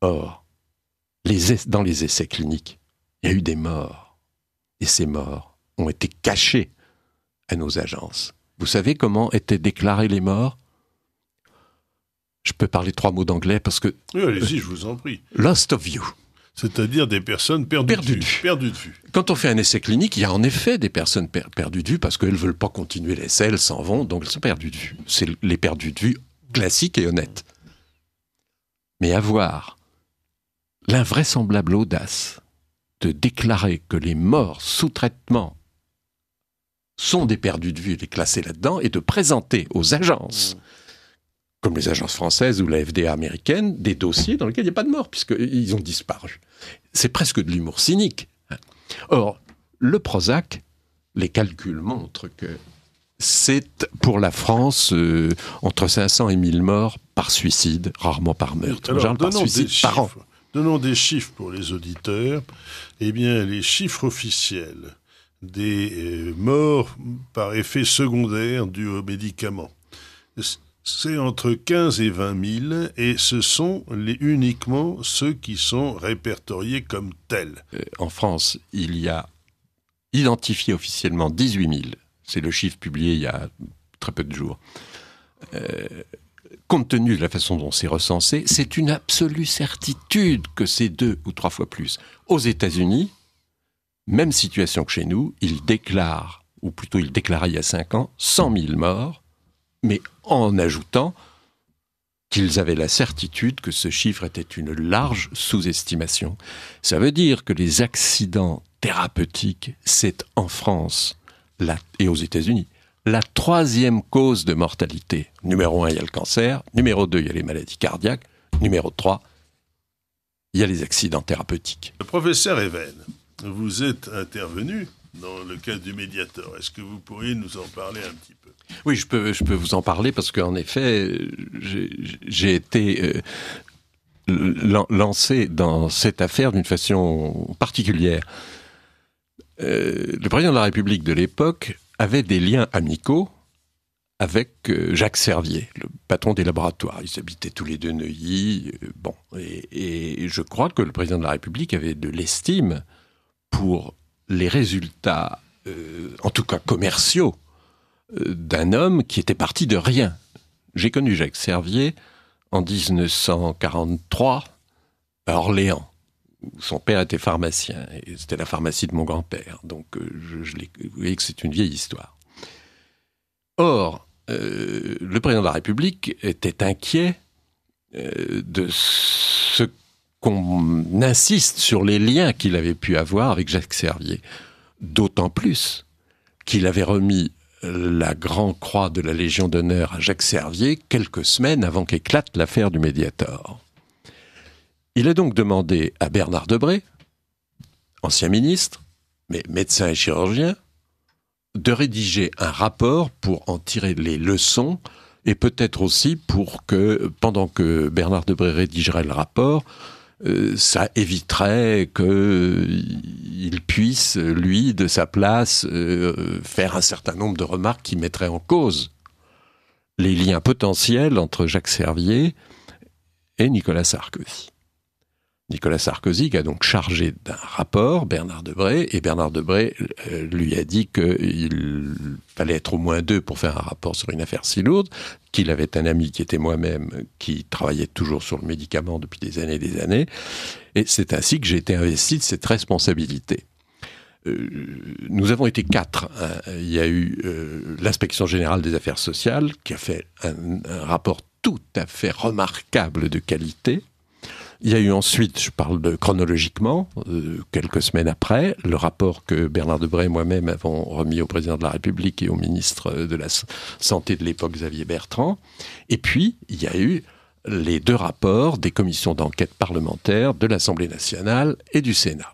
Or, dans les essais cliniques, il y a eu des morts. Et ces morts ont été cachés à nos agences. Vous savez comment étaient déclarés les morts ? Je peux parler 3 mots d'anglais parce que... Oui, allez-y, je vous en prie. Lost of view. C'est-à-dire des personnes perdues de vue. Quand on fait un essai clinique, il y a en effet des personnes perdues de vue parce qu'elles ne veulent pas continuer l'essai, elles s'en vont, donc elles sont perdues de vue. C'est les perdues de vue classiques et honnêtes. Mais avoir l'invraisemblable audace de déclarer que les morts sous traitement sont des perdus de vue et les classer là-dedans, et de présenter aux agences, comme les agences françaises ou la FDA américaine, des dossiers dans lesquels il n'y a pas de mort, puisqu'ils ont disparu. C'est presque de l'humour cynique. Or, le Prozac, les calculs montrent que c'est pour la France entre 500 et 1000 morts par suicide, rarement par meurtre. Alors, par suicide par an. Donnons des chiffres pour les auditeurs. Eh bien, les chiffres officiels des morts par effet secondaire dus aux médicaments, c'est entre 15 et 20 000, et ce sont uniquement ceux qui sont répertoriés comme tels. En France, il y a identifié officiellement 18 000. C'est le chiffre publié il y a très peu de jours. Compte tenu de la façon dont c'est recensé, c'est une absolue certitude que c'est 2 ou 3 fois plus. Aux États-Unis, même situation que chez nous, ils déclarent, ou plutôt ils déclaraient il y a 5 ans, 100 000 morts, mais en ajoutant qu'ils avaient la certitude que ce chiffre était une large sous-estimation. Ça veut dire que les accidents thérapeutiques, c'est en France et aux États-Unis la 3e cause de mortalité. Numéro 1, il y a le cancer. Numéro 2, il y a les maladies cardiaques. Numéro 3, il y a les accidents thérapeutiques. Le professeur Even, vous êtes intervenu dans le cadre du Mediator. Est-ce que vous pourriez nous en parler un petit peu ? Oui, je peux vous en parler parce qu'en effet, j'ai été lancé dans cette affaire d'une façon particulière. Le président de la République de l'époque avait des liens amicaux avec Jacques Servier, le patron des laboratoires. Ils habitaient tous les deux Neuilly. Et je crois que le président de la République avait de l'estime pour les résultats, en tout cas commerciaux, d'un homme qui était parti de rien. J'ai connu Jacques Servier en 1943 à Orléans, où son père était pharmacien, et c'était la pharmacie de mon grand-père. Donc, vous voyez que c'est une vieille histoire. Or, le président de la République était inquiet de ce qu'on insiste sur les liens qu'il avait pu avoir avec Jacques Servier. D'autant plus qu'il avait remis la Grande Croix de la Légion d'honneur à Jacques Servier quelques semaines avant qu'éclate l'affaire du Mediator. Il a donc demandé à Bernard Debré, ancien ministre, mais médecin et chirurgien, de rédiger un rapport pour en tirer les leçons, et peut-être aussi pour que, pendant que Bernard Debré rédigerait le rapport, ça éviterait qu'il puisse, lui, de sa place, faire un certain nombre de remarques qui mettraient en cause les liens potentiels entre Jacques Servier et Nicolas Sarkozy. Nicolas Sarkozy qui a donc chargé d'un rapport Bernard Debré, et Bernard Debré lui a dit qu'il fallait être au moins 2 pour faire un rapport sur une affaire si lourde, qu'il avait un ami qui était moi-même, qui travaillait toujours sur le médicament depuis des années, et c'est ainsi que j'ai été investi de cette responsabilité. Nous avons été 4. Il y a eu l'inspection générale des affaires sociales, qui a fait un rapport tout à fait remarquable de qualité. Il y a eu ensuite, je parle chronologiquement, quelques semaines après, le rapport que Bernard Debré et moi-même avons remis au président de la République et au ministre de la Santé de l'époque, Xavier Bertrand. Et puis, il y a eu les 2 rapports des commissions d'enquête parlementaires de l'Assemblée nationale et du Sénat.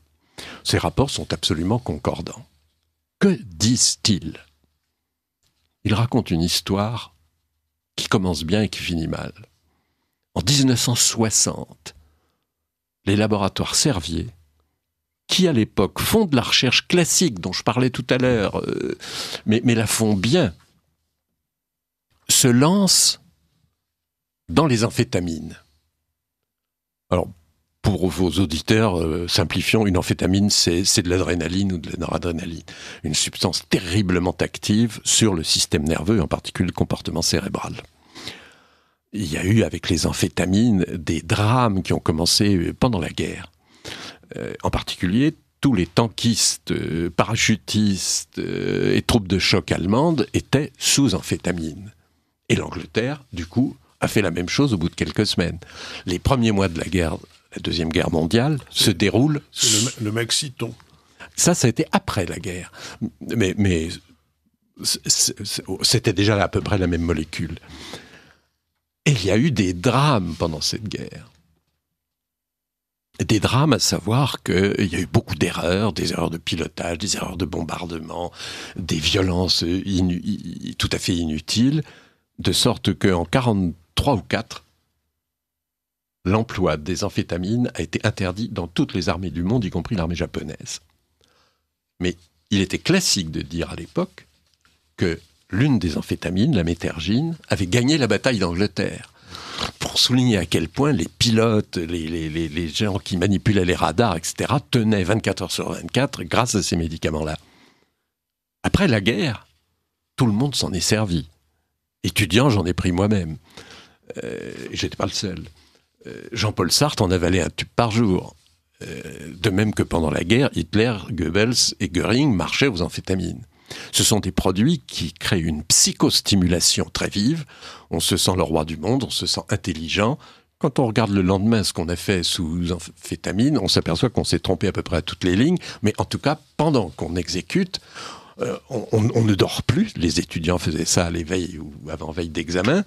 Ces rapports sont absolument concordants. Que disent-ils ? Ils racontent une histoire qui commence bien et qui finit mal. En 1960, les laboratoires Servier, qui à l'époque font de la recherche classique dont je parlais tout à l'heure, mais la font bien, se lancent dans les amphétamines. Alors, pour vos auditeurs, simplifions, une amphétamine, c'est de l'adrénaline ou de la noradrénaline. Une substance terriblement active sur le système nerveux, en particulier le comportement cérébral. Il y a eu, avec les amphétamines, des drames qui ont commencé pendant la guerre. En particulier, tous les tankistes, parachutistes et troupes de choc allemandes étaient sous amphétamines. Et l'Angleterre, du coup, a fait la même chose au bout de quelques semaines. Les premiers mois de la guerre, la Deuxième Guerre mondiale, se déroulent... C'est le Maxiton. Ça a été après la guerre. Mais c'était déjà à peu près la même molécule. Et il y a eu des drames pendant cette guerre. Des drames, à savoir qu'il y a eu beaucoup d'erreurs, des erreurs de pilotage, des erreurs de bombardement, des violences tout à fait inutiles, de sorte qu'en 1943 ou 1944, l'emploi des amphétamines a été interdit dans toutes les armées du monde, y compris l'armée japonaise. Mais il était classique de dire à l'époque que l'une des amphétamines, la méthergine, avait gagné la bataille d'Angleterre. Pour souligner à quel point les pilotes, les gens qui manipulaient les radars, etc., tenaient 24 heures sur 24 grâce à ces médicaments-là. Après la guerre, tout le monde s'en est servi. Étudiant, j'en ai pris moi-même. J'étais pas le seul. Jean-Paul Sartre en avalait un tube par jour. De même que pendant la guerre, Hitler, Goebbels et Göring marchaient aux amphétamines. Ce sont des produits qui créent une psychostimulation très vive. On se sent le roi du monde, on se sent intelligent. Quand on regarde le lendemain ce qu'on a fait sous amphétamine, on s'aperçoit qu'on s'est trompé à peu près à toutes les lignes. Mais en tout cas, pendant qu'on exécute, on ne dort plus. Les étudiants faisaient ça à l'éveil ou avant-veille d'examen.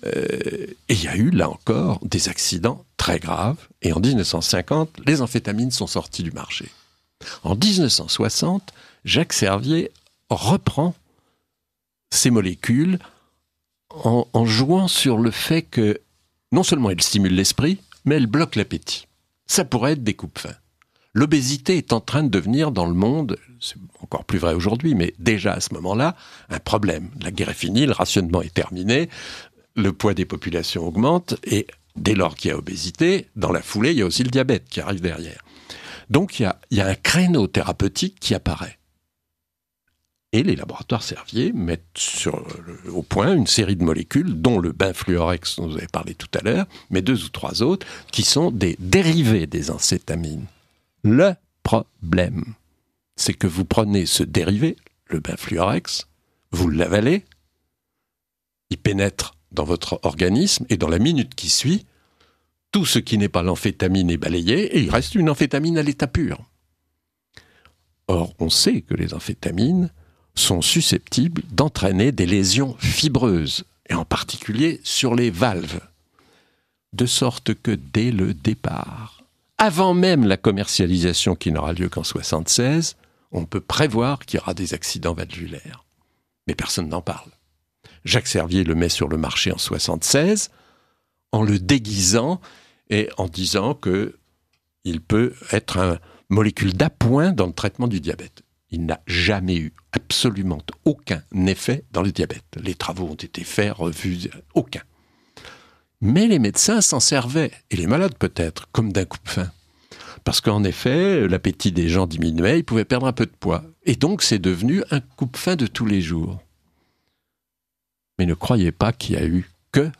Et il y a eu, là encore, des accidents très graves. Et en 1950, les amphétamines sont sorties du marché. En 1960, Jacques Servier reprend ces molécules en jouant sur le fait que non seulement elles stimulent l'esprit, mais elles bloquent l'appétit. Ça pourrait être des coupe-faim. L'obésité est en train de devenir dans le monde, c'est encore plus vrai aujourd'hui, mais déjà à ce moment-là, un problème. La guerre est finie, le rationnement est terminé, le poids des populations augmente, et dès lors qu'il y a obésité, dans la foulée, il y a aussi le diabète qui arrive derrière. Donc il y a un créneau thérapeutique qui apparaît. Et les laboratoires Servier mettent au point une série de molécules, dont le benfluorex dont vous avez parlé tout à l'heure, mais 2 ou 3 autres, qui sont des dérivés des amphétamines. Le problème, c'est que vous prenez ce dérivé, le benfluorex, vous l'avalez, il pénètre dans votre organisme, et dans la minute qui suit, tout ce qui n'est pas l'amphétamine est balayé, et il reste une amphétamine à l'état pur. Or, on sait que les amphétamines sont susceptibles d'entraîner des lésions fibreuses, et en particulier sur les valves. De sorte que dès le départ, avant même la commercialisation qui n'aura lieu qu'en 1976, on peut prévoir qu'il y aura des accidents valvulaires. Mais personne n'en parle. Jacques Servier le met sur le marché en 1976, en le déguisant et en disant qu'il peut être une molécule d'appoint dans le traitement du diabète. Il n'a jamais eu absolument aucun effet dans le diabète. Les travaux ont été faits, revus, aucun. Mais les médecins s'en servaient, et les malades peut-être, comme d'un coupe-faim. Parce qu'en effet, l'appétit des gens diminuait, ils pouvaient perdre un peu de poids. Et donc c'est devenu un coupe-faim de tous les jours. Mais ne croyez pas qu'il y a eu que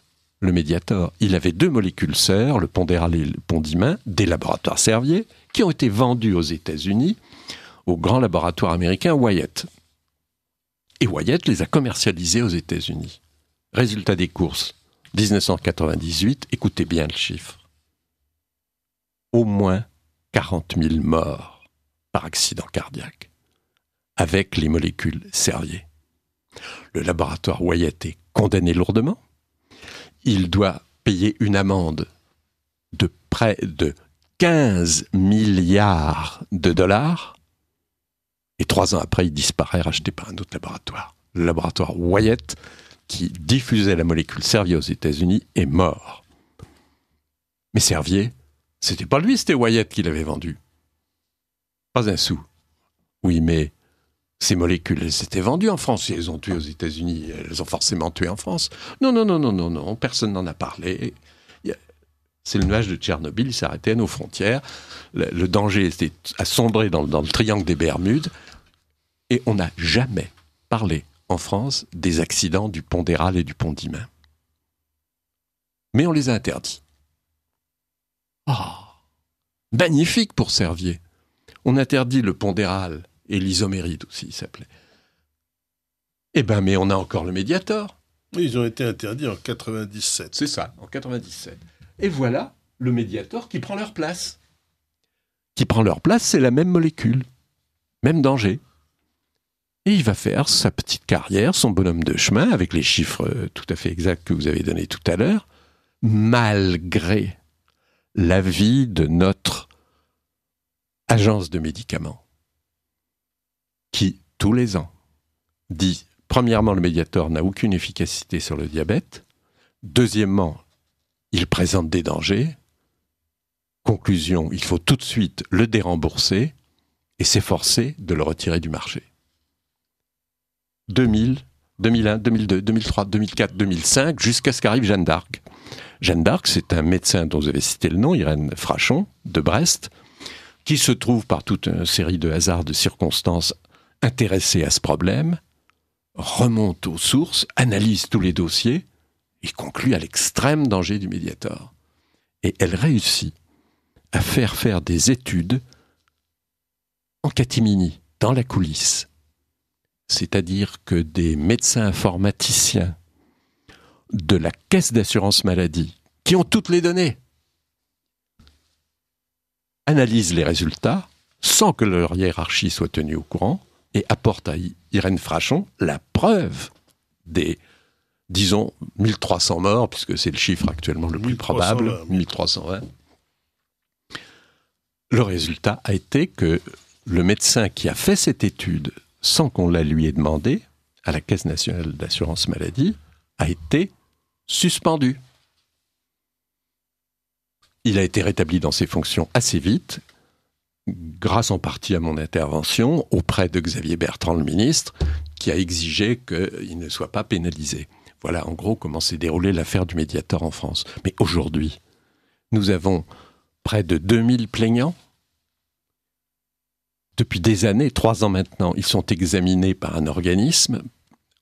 le Mediator. Il avait 2 molécules sœurs, le Pondéral et le Pondimin, des laboratoires Servier, qui ont été vendus aux États-Unis, au grand laboratoire américain Wyeth. Et Wyeth les a commercialisés aux États-Unis. Résultat des courses, 1998, écoutez bien le chiffre. Au moins 40 000 morts par accident cardiaque, avec les molécules Servier. Le laboratoire Wyeth est condamné lourdement. Il doit payer une amende de près de 15 milliards de dollars. Et 3 ans après, il disparaît, racheté par un autre laboratoire. Le laboratoire Wyatt, qui diffusait la molécule Servier aux États-Unis, est mort. Mais Servier, c'était pas lui, c'était Wyatt qui l'avait vendu. Pas un sou. Oui, mais ces molécules, elles étaient vendues en France. Si elles ont tué aux États-Unis, elles ont forcément tué en France. Non, personne n'en a parlé. C'est le nuage de Tchernobyl, il s'arrêtait à nos frontières. Le danger a sombré dans le triangle des Bermudes. Et on n'a jamais parlé en France des accidents du pont d'Héral et du pont d'Imain. Mais on les a interdits. Magnifique pour Servier. On interdit le pont d'Héral et l'isoméride aussi, il s'appelait. Mais on a encore le Mediator. Oui, ils ont été interdits en 97. C'est ça, en 97. Et voilà le Mediator qui prend leur place. Qui prend leur place, c'est la même molécule, même danger. Et il va faire sa petite carrière, son bonhomme de chemin, avec les chiffres tout à fait exacts que vous avez donnés tout à l'heure, malgré l'avis de notre agence de médicaments, qui, tous les ans, dit, premièrement, le Mediator n'a aucune efficacité sur le diabète, deuxièmement, il présente des dangers, conclusion, il faut tout de suite le dérembourser et s'efforcer de le retirer du marché. 2000, 2001, 2002, 2003, 2004, 2005, jusqu'à ce qu'arrive Jeanne d'Arc. Jeanne d'Arc, c'est un médecin dont vous avez cité le nom, Irène Frachon, de Brest, qui se trouve par toute une série de hasards, de circonstances, intéressé à ce problème, remonte aux sources, analyse tous les dossiers et conclut à l'extrême danger du Mediator. Et elle réussit à faire des études en catimini, dans la coulisse. C'est-à-dire que des médecins informaticiens de la caisse d'assurance maladie, qui ont toutes les données, analysent les résultats sans que leur hiérarchie soit tenue au courant et apportent à Irène Frachon la preuve des, disons, 1300 morts, puisque c'est le chiffre actuellement le plus probable, 1320. Le résultat a été que le médecin qui a fait cette étude, sans qu'on la lui ait demandé, à la Caisse nationale d'assurance maladie, a été suspendu. Il a été rétabli dans ses fonctions assez vite, grâce en partie à mon intervention auprès de Xavier Bertrand, le ministre, qui a exigé qu'il ne soit pas pénalisé. Voilà en gros comment s'est déroulée l'affaire du Mediator en France. Mais aujourd'hui, nous avons près de 2000 plaignants. Depuis des années, 3 ans maintenant, ils sont examinés par un organisme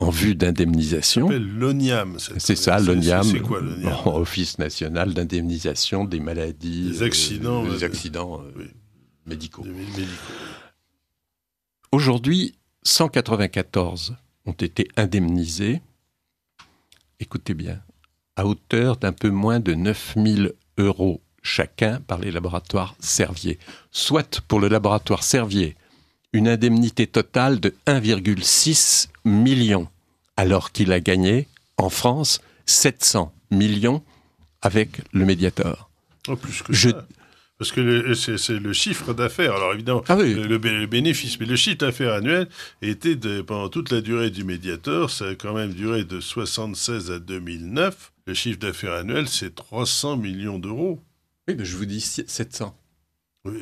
en vue d'indemnisation. Ça s'appelle l'ONIAM. C'est ça, l'ONIAM. C'est quoi l'ONIAM ? Office national d'indemnisation des maladies... Des accidents. Oui. Médicaux. Médicaux. Aujourd'hui, 194 ont été indemnisés, écoutez bien, à hauteur d'un peu moins de 9 000 € chacun par les laboratoires Servier. Soit pour le laboratoire Servier, une indemnité totale de 1,6 million, alors qu'il a gagné, en France, 700 millions avec le Mediator. En plus que ça. Parce que c'est le chiffre d'affaires. Alors évidemment, le bénéfice, mais le chiffre d'affaires annuel était pendant toute la durée du Mediator, ça a quand même duré de 1976 à 2009. Le chiffre d'affaires annuel, c'est 300 millions d'euros. Oui, mais je vous dis 700. Oui,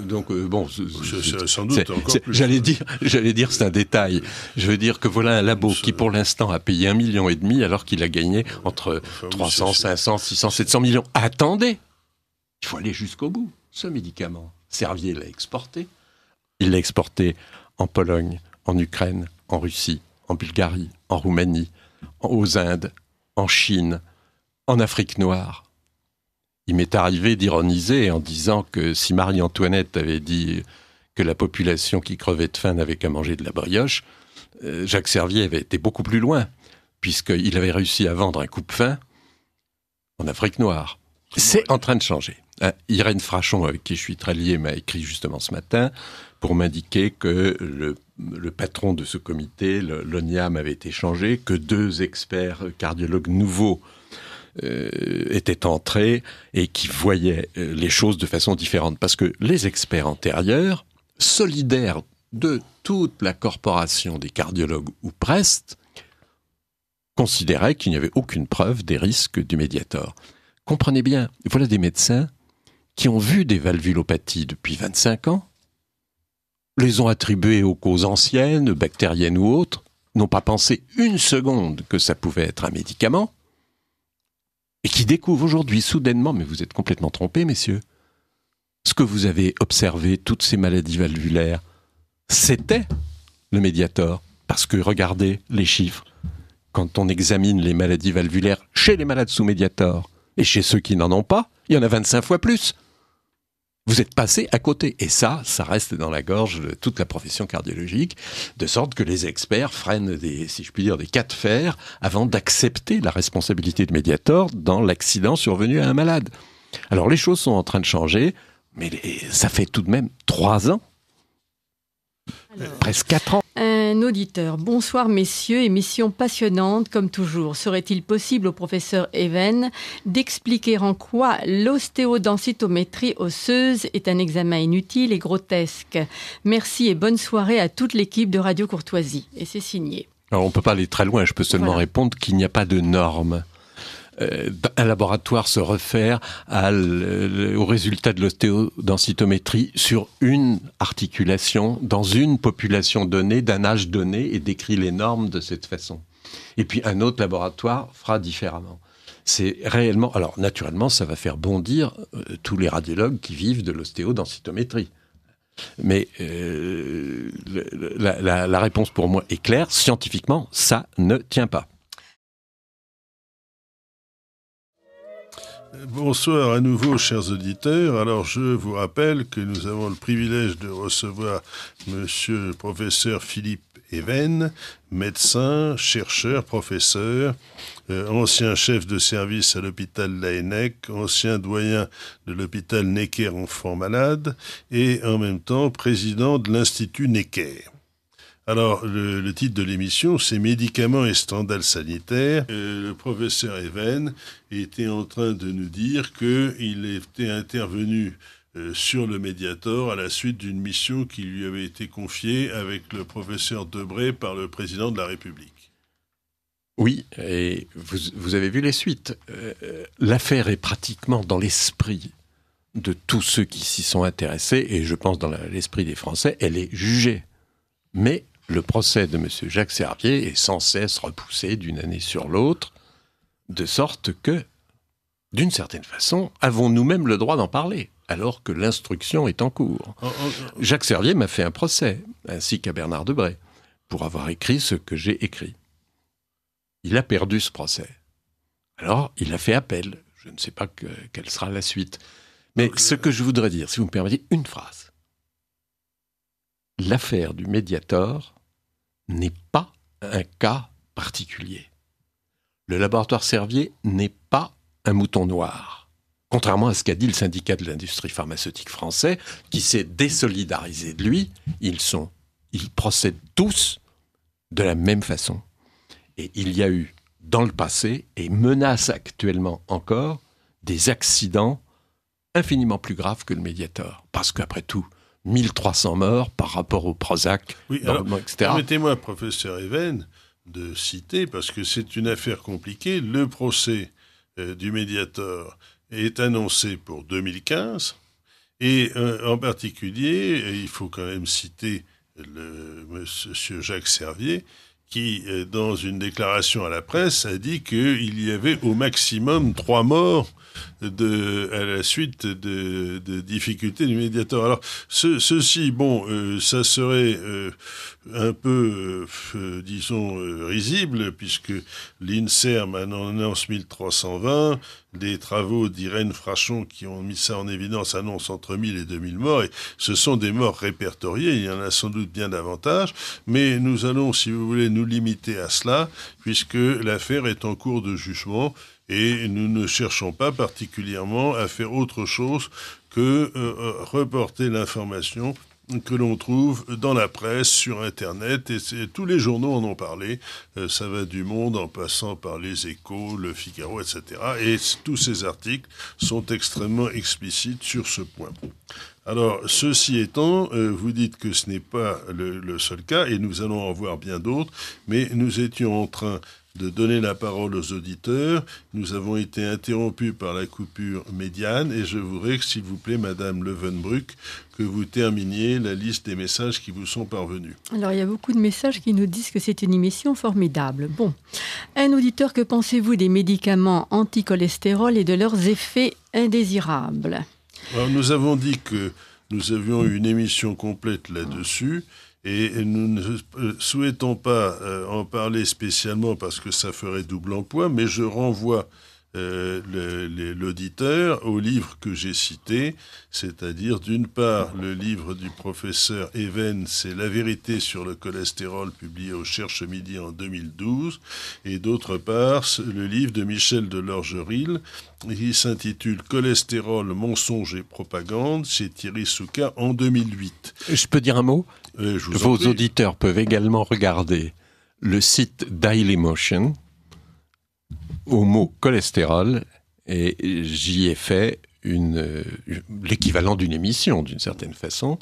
donc bon, c'est sans doute encore plus. J'allais dire c'est un détail. Je veux dire que voilà un labo qui pour l'instant a payé 1,5 million alors qu'il a gagné entre 300, 500, 600, 700 millions. Attendez, il faut aller jusqu'au bout. Ce médicament, Servier l'a exporté. Il l'a exporté en Pologne, en Ukraine, en Russie, en Bulgarie, en Roumanie, aux Indes, en Chine, en Afrique noire. Il m'est arrivé d'ironiser en disant que si Marie-Antoinette avait dit que la population qui crevait de faim n'avait qu'à manger de la brioche, Jacques Servier avait été beaucoup plus loin, puisqu'il avait réussi à vendre un coupe-faim en Afrique noire. C'est en train de changer. Irène Frachon, avec qui je suis très lié, m'a écrit justement ce matin pour m'indiquer que le patron de ce comité, l'ONIAM, avait été changé, que 2 experts cardiologues nouveaux étaient entrés et qui voyaient les choses de façon différente. Parce que les experts antérieurs, solidaires de toute la corporation des cardiologues, ou presque, considérait qu'il n'y avait aucune preuve des risques du Mediator. Comprenez bien, voilà des médecins qui ont vu des valvulopathies depuis 25 ans, les ont attribuées aux causes anciennes, bactériennes ou autres, n'ont pas pensé une seconde que ça pouvait être un médicament, et qui découvrent aujourd'hui soudainement, mais vous êtes complètement trompés, messieurs, ce que vous avez observé, toutes ces maladies valvulaires, c'était le Mediator. Parce que regardez les chiffres, quand on examine les maladies valvulaires chez les malades sous Mediator, et chez ceux qui n'en ont pas, il y en a 25 fois plus. Vous êtes passé à côté. Et ça reste dans la gorge de toute la profession cardiologique, de sorte que les experts freinent si je puis dire, des cas de fer avant d'accepter la responsabilité de Mediator dans l'accident survenu à un malade. Alors les choses sont en train de changer, mais ça fait tout de même 3 ans. Alors, presque 4 ans. Un auditeur. Bonsoir messieurs, émission passionnante comme toujours. Serait-il possible au professeur Even d'expliquer en quoi l'ostéodensitométrie osseuse est un examen inutile et grotesque? Merci et bonne soirée à toute l'équipe de Radio Courtoisie. Et c'est signé. Alors on ne peut pas aller très loin, je peux seulement répondre qu'il n'y a pas de normes. Un laboratoire se réfère au résultat de l'ostéodensitométrie sur une articulation, dans une population donnée, d'un âge donné, et décrit les normes de cette façon. Et puis un autre laboratoire fera différemment. C'est réellement... Alors naturellement, ça va faire bondir tous les radiologues qui vivent de l'ostéodensitométrie. Mais la réponse pour moi est claire, scientifiquement, ça ne tient pas. Bonsoir à nouveau, chers auditeurs. Alors, je vous rappelle que nous avons le privilège de recevoir monsieur le professeur Philippe Even, médecin, chercheur, professeur, ancien chef de service à l'hôpital Laennec, ancien doyen de l'hôpital Necker Enfants Malades et en même temps président de l'Institut Necker. Alors, le titre de l'émission, c'est « Médicaments et scandales sanitaires ». Le professeur Even était en train de nous dire qu'il était intervenu sur le Mediator à la suite d'une mission qui lui avait été confiée avec le professeur Debré par le président de la République. Oui, et vous avez vu les suites. L'affaire est pratiquement dans l'esprit de tous ceux qui s'y sont intéressés, et je pense dans l'esprit des Français, elle est jugée. Mais le procès de M. Jacques Servier est sans cesse repoussé d'une année sur l'autre, de sorte que, d'une certaine façon, avons nous-mêmes le droit d'en parler, alors que l'instruction est en cours. Jacques Servier m'a fait un procès, ainsi qu'à Bernard Debré, pour avoir écrit ce que j'ai écrit. Il a perdu ce procès. Alors, il a fait appel. Je ne sais pas quelle sera la suite. Mais ce que je voudrais dire, si vous me permettez, une phrase. L'affaire du Mediator n'est pas un cas particulier. Le laboratoire Servier n'est pas un mouton noir. Contrairement à ce qu'a dit le syndicat de l'industrie pharmaceutique français, qui s'est désolidarisé de lui, ils procèdent tous de la même façon. Et il y a eu, dans le passé, et menacent actuellement encore, des accidents infiniment plus graves que le Mediator. Parce qu'après tout, 1300 morts par rapport au Prozac, oui, etc. Permettez-moi, professeur Even, de citer, parce que c'est une affaire compliquée, le procès du Mediator est annoncé pour 2015, et en particulier, il faut quand même citer monsieur Jacques Servier, qui, dans une déclaration à la presse, a dit qu'il y avait au maximum 3 morts à la suite de difficultés du Mediator. Alors, ceci, ça serait un peu, disons, risible, puisque l'INSERM annonce 1320, les travaux d'Irène Frachon qui ont mis ça en évidence annoncent entre 1000 et 2000 morts, et ce sont des morts répertoriées, il y en a sans doute bien davantage, mais nous allons, si vous voulez, nous limiter à cela, puisque l'affaire est en cours de jugement, et nous ne cherchons pas particulièrement à faire autre chose que reporter l'information que l'on trouve dans la presse, sur Internet, et tous les journaux en ont parlé. Ça va du Monde en passant par Les Échos, Le Figaro, etc. Et tous ces articles sont extrêmement explicites sur ce point. Alors, ceci étant, vous dites que ce n'est pas le seul cas, et nous allons en voir bien d'autres, mais nous étions en train de donner la parole aux auditeurs. Nous avons été interrompus par la coupure médiane, et je voudrais, s'il vous plaît, Madame Levenbruck, que vous terminiez la liste des messages qui vous sont parvenus. Alors, il y a beaucoup de messages qui nous disent que c'est une émission formidable. Bon, un auditeur, que pensez-vous des médicaments anti-cholestérol et de leurs effets indésirables ? Alors, nous avons dit que nous avions eu une émission complète là-dessus, et nous ne souhaitons pas en parler spécialement parce que ça ferait double emploi, mais je renvoie l'auditeur au livre que j'ai cité, c'est-à-dire d'une part le livre du professeur Even, c'est La vérité sur le cholestérol, publié au Cherche Midi en 2012, et d'autre part le livre de Michel Delorgeril, qui s'intitule Cholestérol, mensonge et propagande, chez Thierry Souka en 2008. Je peux dire un mot ? Vos auditeurs peuvent également regarder le site Dailymotion au mot cholestérol, et j'y ai fait l'équivalent d'une émission, d'une certaine façon,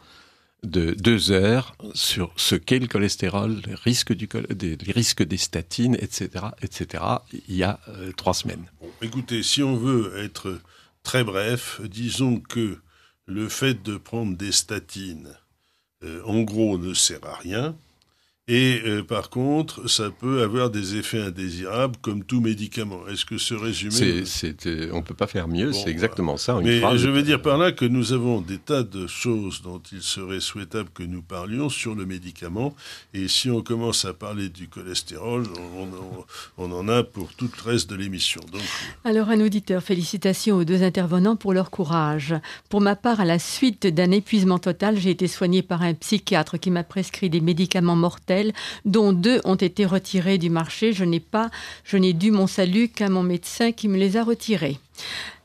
de 2 heures sur ce qu'est le cholestérol, les risques des statines, etc., etc., il y a 3 semaines. Bon, écoutez, si on veut être très bref, disons que le fait de prendre des statines, en gros, ne sert à rien. Et par contre, ça peut avoir des effets indésirables comme tout médicament. Est-ce que ce résumé... on ne peut pas faire mieux, c'est exactement ça. Mais je veux dire par là que nous avons des tas de choses dont il serait souhaitable que nous parlions sur le médicament. Et si on commence à parler du cholestérol, on en a pour tout le reste de l'émission. Donc... Alors, un auditeur, félicitations aux 2 intervenants pour leur courage. Pour ma part, à la suite d'un épuisement total, j'ai été soignée par un psychiatre qui m'a prescrit des médicaments mortels, dont 2 ont été retirés du marché. Je n'ai dû mon salut qu'à mon médecin qui me les a retirés.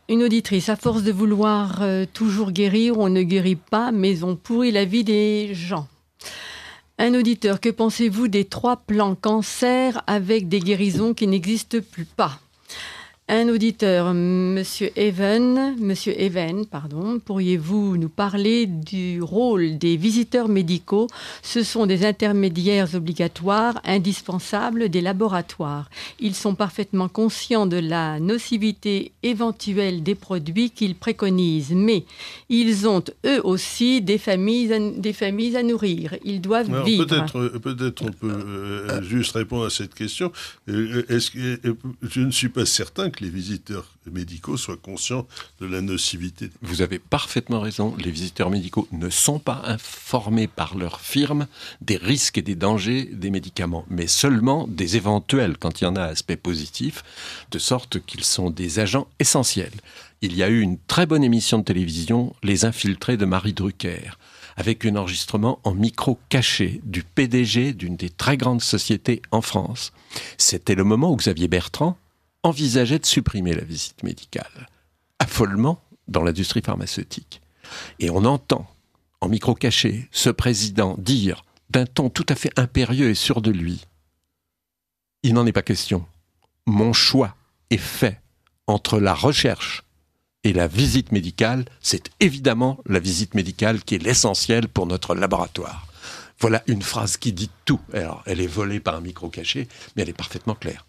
Une auditrice, à force de vouloir toujours guérir, on ne guérit pas, mais on pourrit la vie des gens. Un auditeur, que pensez-vous des 3 plans cancer avec des guérisons qui n'existent plus pas ? Un auditeur, Monsieur Even, pourriez-vous nous parler du rôle des visiteurs médicaux ? Ce sont des intermédiaires obligatoires, indispensables des laboratoires. Ils sont parfaitement conscients de la nocivité éventuelle des produits qu'ils préconisent, mais ils ont eux aussi des familles à nourrir. Ils doivent vivre. Peut-être on peut juste répondre à cette question. Je ne suis pas certain que les visiteurs médicaux soient conscients de la nocivité. Vous avez parfaitement raison, les visiteurs médicaux ne sont pas informés par leur firme des risques et des dangers des médicaments, mais seulement des éventuels, quand il y en a aspect positif, de sorte qu'ils sont des agents essentiels. Il y a eu une très bonne émission de télévision, Les Infiltrés de Marie Drucker, avec un enregistrement en micro caché du PDG d'une des très grandes sociétés en France. C'était le moment où Xavier Bertrand envisageait de supprimer la visite médicale. Affolement dans l'industrie pharmaceutique. Et on entend, en micro caché, ce président dire, d'un ton tout à fait impérieux et sûr de lui, « Il n'en est pas question. Mon choix est fait entre la recherche et la visite médicale. C'est évidemment la visite médicale qui est l'essentiel pour notre laboratoire. » Voilà une phrase qui dit tout. Alors, elle est volée par un micro caché, mais elle est parfaitement claire.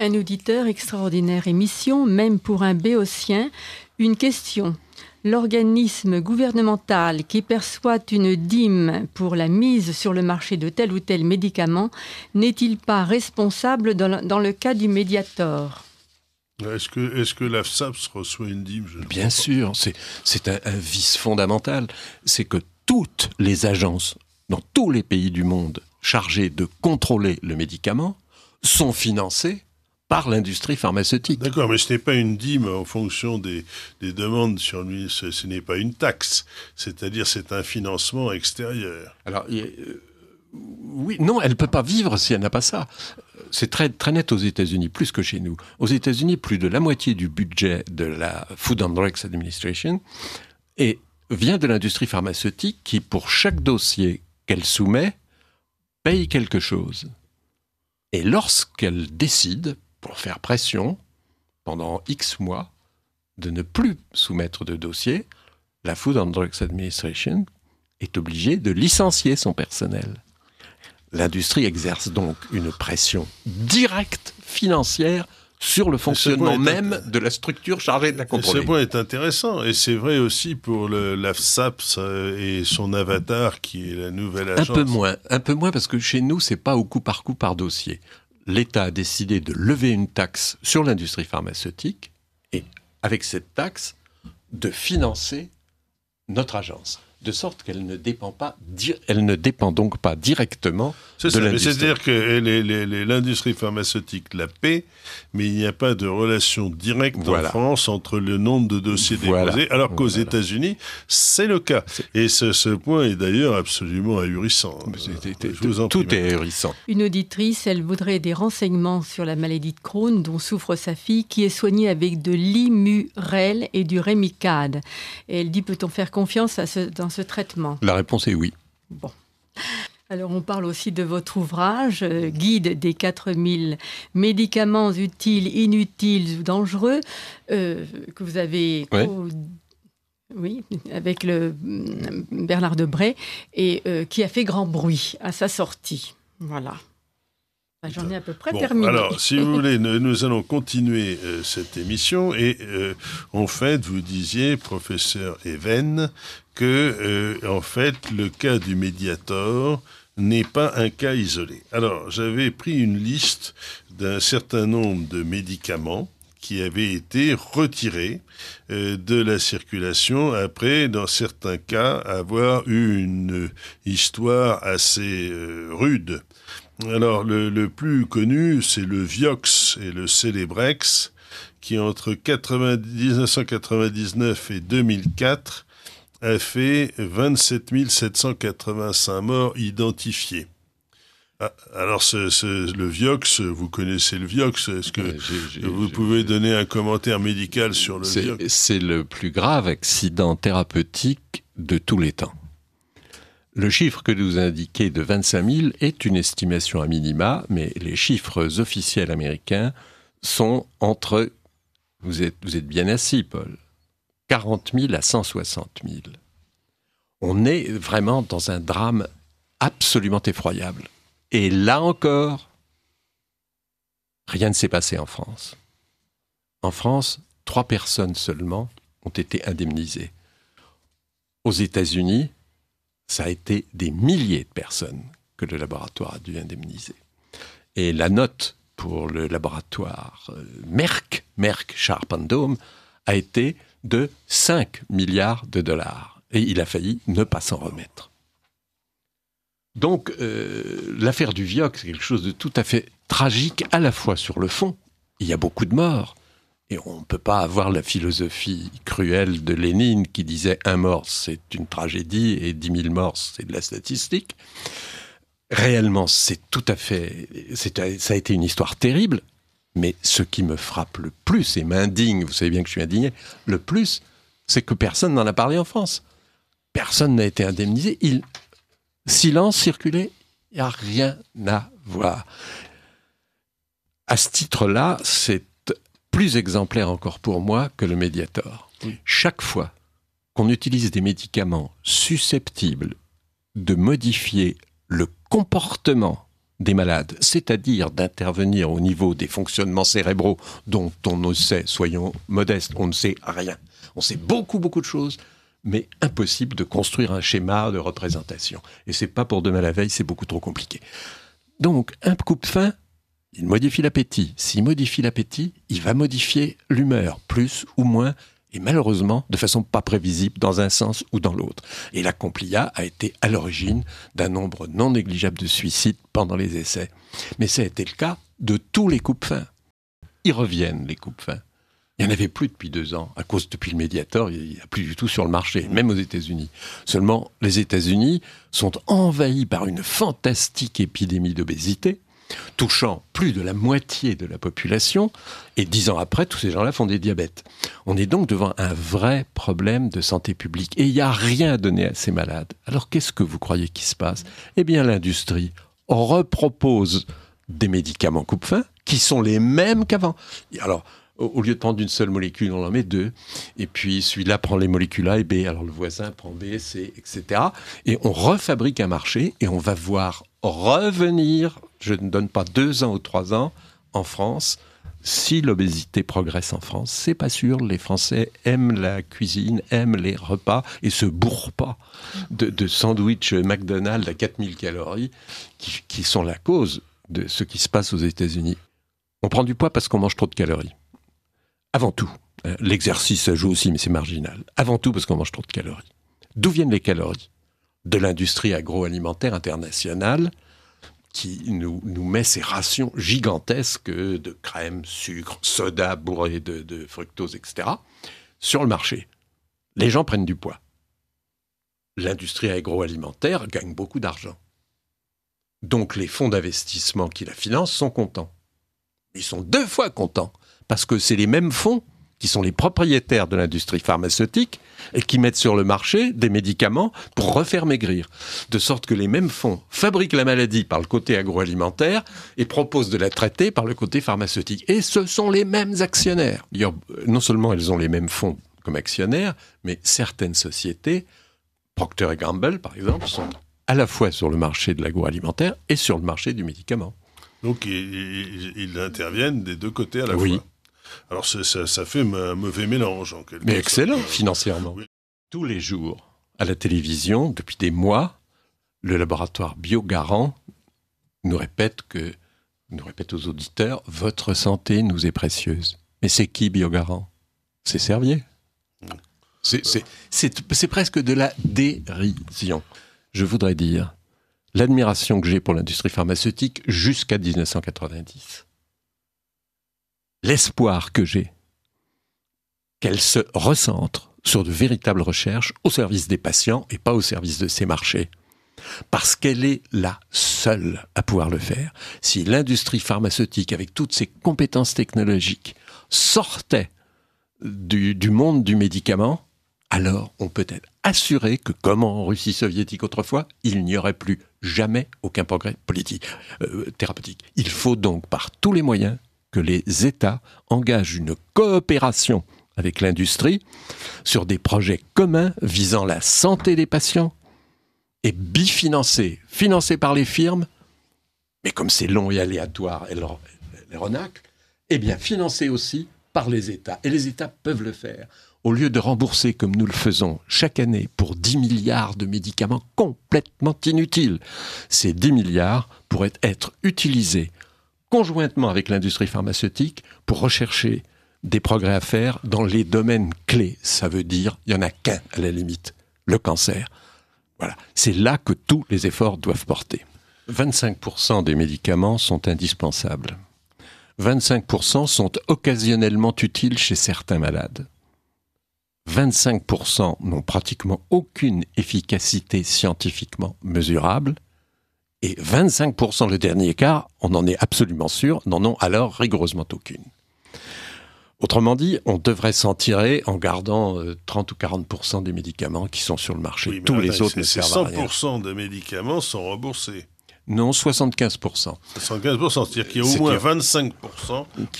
Un auditeur, extraordinaire émission, même pour un béotien. Une question. L'organisme gouvernemental qui perçoit une dîme pour la mise sur le marché de tel ou tel médicament n'est-il pas responsable dans le cas du Mediator ? Est-ce que l'AFSAPS reçoit une dîme ? Bien sûr, c'est un vice fondamental. C'est que toutes les agences, dans tous les pays du monde, chargées de contrôler le médicament, sont financées par l'industrie pharmaceutique. D'accord, mais ce n'est pas une dîme en fonction des demandes sur lui, ce n'est pas une taxe, c'est-à-dire c'est un financement extérieur. Alors, oui, non, elle ne peut pas vivre si elle n'a pas ça. C'est très, très net aux États-Unis, plus que chez nous. Aux États-Unis, plus de la moitié du budget de la Food and Drugs Administration vient de l'industrie pharmaceutique qui, pour chaque dossier qu'elle soumet, paye quelque chose. Et lorsqu'elle décide, pour faire pression, pendant X mois, de ne plus soumettre de dossier, la Food and Drugs Administration est obligée de licencier son personnel. L'industrie exerce donc une pression directe financière sur le fonctionnement même de la structure chargée de la contrôler. Ce point est intéressant, et c'est vrai aussi pour l'AFSAP et son avatar qui est la nouvelle agence. Un peu moins parce que chez nous, c'est pas au coup par dossier. L'État a décidé de lever une taxe sur l'industrie pharmaceutique et, avec cette taxe, de financer notre agence. De sorte qu'elle ne dépend donc pas directement de l'industrie. C'est-à-dire que l'industrie pharmaceutique la paie, mais il n'y a pas de relation directe en France entre le nombre de dossiers déposés, alors qu'aux États-Unis, c'est le cas. Et ce point est d'ailleurs absolument ahurissant. Tout est ahurissant. Une auditrice, elle voudrait des renseignements sur la maladie de Crohn dont souffre sa fille, qui est soignée avec de l'Immurel et du Remicade. Et elle dit, peut-on faire confiance dans ce traitement? La réponse est oui. Bon. Alors, on parle aussi de votre ouvrage, Guide des 4000 médicaments utiles, inutiles ou dangereux, que vous avez avec Bernard Debré, et qui a fait grand bruit à sa sortie. Voilà. J'en ai à peu près terminé. Alors, si vous voulez, nous allons continuer cette émission. Et en fait, vous disiez, professeur Even, que en fait, le cas du Mediator n'est pas un cas isolé. Alors, j'avais pris une liste d'un certain nombre de médicaments qui avaient été retirés de la circulation après, dans certains cas, avoir eu une histoire assez rude. Alors, le plus connu, c'est le Vioxx et le Celebrex, qui entre 1999 et 2004 a fait 27 785 morts identifiées. Alors, le Vioxx, vous connaissez le Vioxx, est-ce que vous pouvez donner un commentaire médical sur le Vioxx? C'est le plus grave accident thérapeutique de tous les temps. Le chiffre que vous indiquez de 25 000 est une estimation à minima, mais les chiffres officiels américains sont entre, vous êtes bien assis, Paul, 40 000 à 160 000. On est vraiment dans un drame absolument effroyable. Et là encore, rien ne s'est passé en France. En France, 3 personnes seulement ont été indemnisées. Aux États-Unis, ça a été des milliers de personnes que le laboratoire a dû indemniser. Et la note pour le laboratoire Merck Sharp & Dohme, a été de 5 milliards de dollars. Et il a failli ne pas s'en remettre. Donc, l'affaire du Vioxx, c'est quelque chose de tout à fait tragique, à la fois sur le fond. Il y a beaucoup de morts. Et on ne peut pas avoir la philosophie cruelle de Lénine qui disait « un mort, c'est une tragédie et 10 000 morts, c'est de la statistique ». Réellement, c'est tout à fait... ça a été une histoire terrible, mais ce qui me frappe le plus et m'indigne, vous savez bien que je suis indigné, le plus, c'est que personne n'en a parlé en France. Personne n'a été indemnisé. Silence circulait, il n'y a rien à voir. À ce titre-là, c'est plus exemplaire encore pour moi que le Mediator. Oui. Chaque fois qu'on utilise des médicaments susceptibles de modifier le comportement des malades, c'est-à-dire d'intervenir au niveau des fonctionnements cérébraux dont on ne sait, soyons modestes, on ne sait rien. On sait beaucoup de choses, mais impossible de construire un schéma de représentation. Et c'est pas pour demain la veille, c'est beaucoup trop compliqué. Donc, un coupe-faim, il modifie l'appétit. S'il modifie l'appétit, il va modifier l'humeur, plus ou moins, et malheureusement, de façon pas prévisible, dans un sens ou dans l'autre. Et la Complia a été à l'origine d'un nombre non négligeable de suicides pendant les essais. Mais ça a été le cas de tous les coupe-faim. Ils reviennent, les coupe-faim. Il n'y en avait plus depuis 2 ans, à cause depuis le Mediator, il n'y a plus du tout sur le marché, même aux États-Unis. Seulement, les États-Unis sont envahis par une fantastique épidémie d'obésité, touchant plus de la moitié de la population, et 10 ans après, tous ces gens-là font des diabètes. On est donc devant un vrai problème de santé publique, et il n'y a rien à donner à ces malades. Alors qu'est-ce que vous croyez qui se passe? Eh bien, l'industrie repropose des médicaments coupe-faim qui sont les mêmes qu'avant. Alors, Au lieu de prendre une seule molécule, on en met 2. Et puis celui-là prend les molécules A et B, alors le voisin prend B, C, etc. Et on refabrique un marché et on va voir revenir, je ne donne pas 2 ans ou 3 ans, en France. Si l'obésité progresse en France, c'est pas sûr. Les Français aiment la cuisine, aiment les repas et se bourrent pas de sandwich McDonald's à 4000 calories qui sont la cause de ce qui se passe aux États-Unis. On prend du poids parce qu'on mange trop de calories. Avant tout, l'exercice ça joue aussi, mais c'est marginal. Avant tout parce qu'on mange trop de calories. D'où viennent les calories ? De l'industrie agroalimentaire internationale qui nous met ces rations gigantesques de crème, sucre, soda bourré de fructose, etc. sur le marché. Les gens prennent du poids. L'industrie agroalimentaire gagne beaucoup d'argent. Donc les fonds d'investissement qui la financent sont contents. Ils sont 2 fois contents. Parce que c'est les mêmes fonds qui sont les propriétaires de l'industrie pharmaceutique et qui mettent sur le marché des médicaments pour refaire maigrir. De sorte que les mêmes fonds fabriquent la maladie par le côté agroalimentaire et proposent de la traiter par le côté pharmaceutique. Et ce sont les mêmes actionnaires. Non seulement elles ont les mêmes fonds comme actionnaires, mais certaines sociétés, Procter & Gamble par exemple, sont à la fois sur le marché de l'agroalimentaire et sur le marché du médicament. Donc ils interviennent des 2 côtés à la fois. Alors ça fait un mauvais mélange en quelque sorte. Mais excellent financièrement. Oui. Tous les jours, à la télévision, depuis des mois, le laboratoire Biogarant nous répète aux auditeurs, votre santé nous est précieuse. Mais c'est qui Biogarant ? C'est Servier. C'est presque de la dérision. Je voudrais dire l'admiration que j'ai pour l'industrie pharmaceutique jusqu'à 1990. L'espoir que j'ai qu'elle se recentre sur de véritables recherches au service des patients et pas au service de ses marchés. Parce qu'elle est la seule à pouvoir le faire. Si l'industrie pharmaceutique, avec toutes ses compétences technologiques, sortait du monde du médicament, alors on peut être assuré que, comme en Russie soviétique autrefois, il n'y aurait plus jamais aucun progrès thérapeutique. Il faut donc par tous les moyens que les États engagent une coopération avec l'industrie sur des projets communs visant la santé des patients et bifinancés, financés par les firmes, mais comme c'est long et aléatoire, les renacles, eh bien financés aussi par les États. Et les États peuvent le faire. Au lieu de rembourser, comme nous le faisons chaque année, pour 10 milliards de médicaments complètement inutiles, ces 10 milliards pourraient être utilisés conjointement avec l'industrie pharmaceutique pour rechercher des progrès à faire dans les domaines clés. Ça veut dire, il n'y en a qu'un à la limite, le cancer. Voilà, c'est là que tous les efforts doivent porter. 25% des médicaments sont indispensables. 25% sont occasionnellement utiles chez certains malades. 25% n'ont pratiquement aucune efficacité scientifiquement mesurable. Et 25%, le dernier quart, on en est absolument sûr, n'en ont alors rigoureusement aucune. Autrement dit, on devrait s'en tirer en gardant 30 ou 40% des médicaments qui sont sur le marché. Oui, tous les autres ne servent à rien. 100% des médicaments sont remboursés. Non, 75%. 75%, c'est-à-dire qu'il y a au moins 25%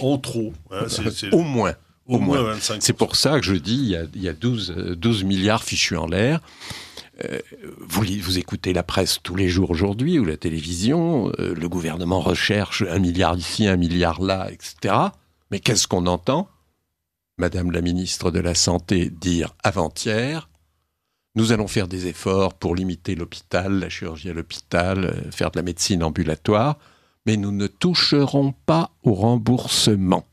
en trop. Hein, Au moins. Au moins 25%. C'est pour ça que je dis il y a 12 milliards fichus en l'air. Vous écoutez la presse tous les jours aujourd'hui, ou la télévision, le gouvernement recherche 1 milliard ici, 1 milliard là, etc. Mais qu'est-ce qu'on entend ? Madame la ministre de la Santé dire avant-hier, nous allons faire des efforts pour limiter l'hôpital, la chirurgie à l'hôpital, faire de la médecine ambulatoire, mais nous ne toucherons pas au remboursement.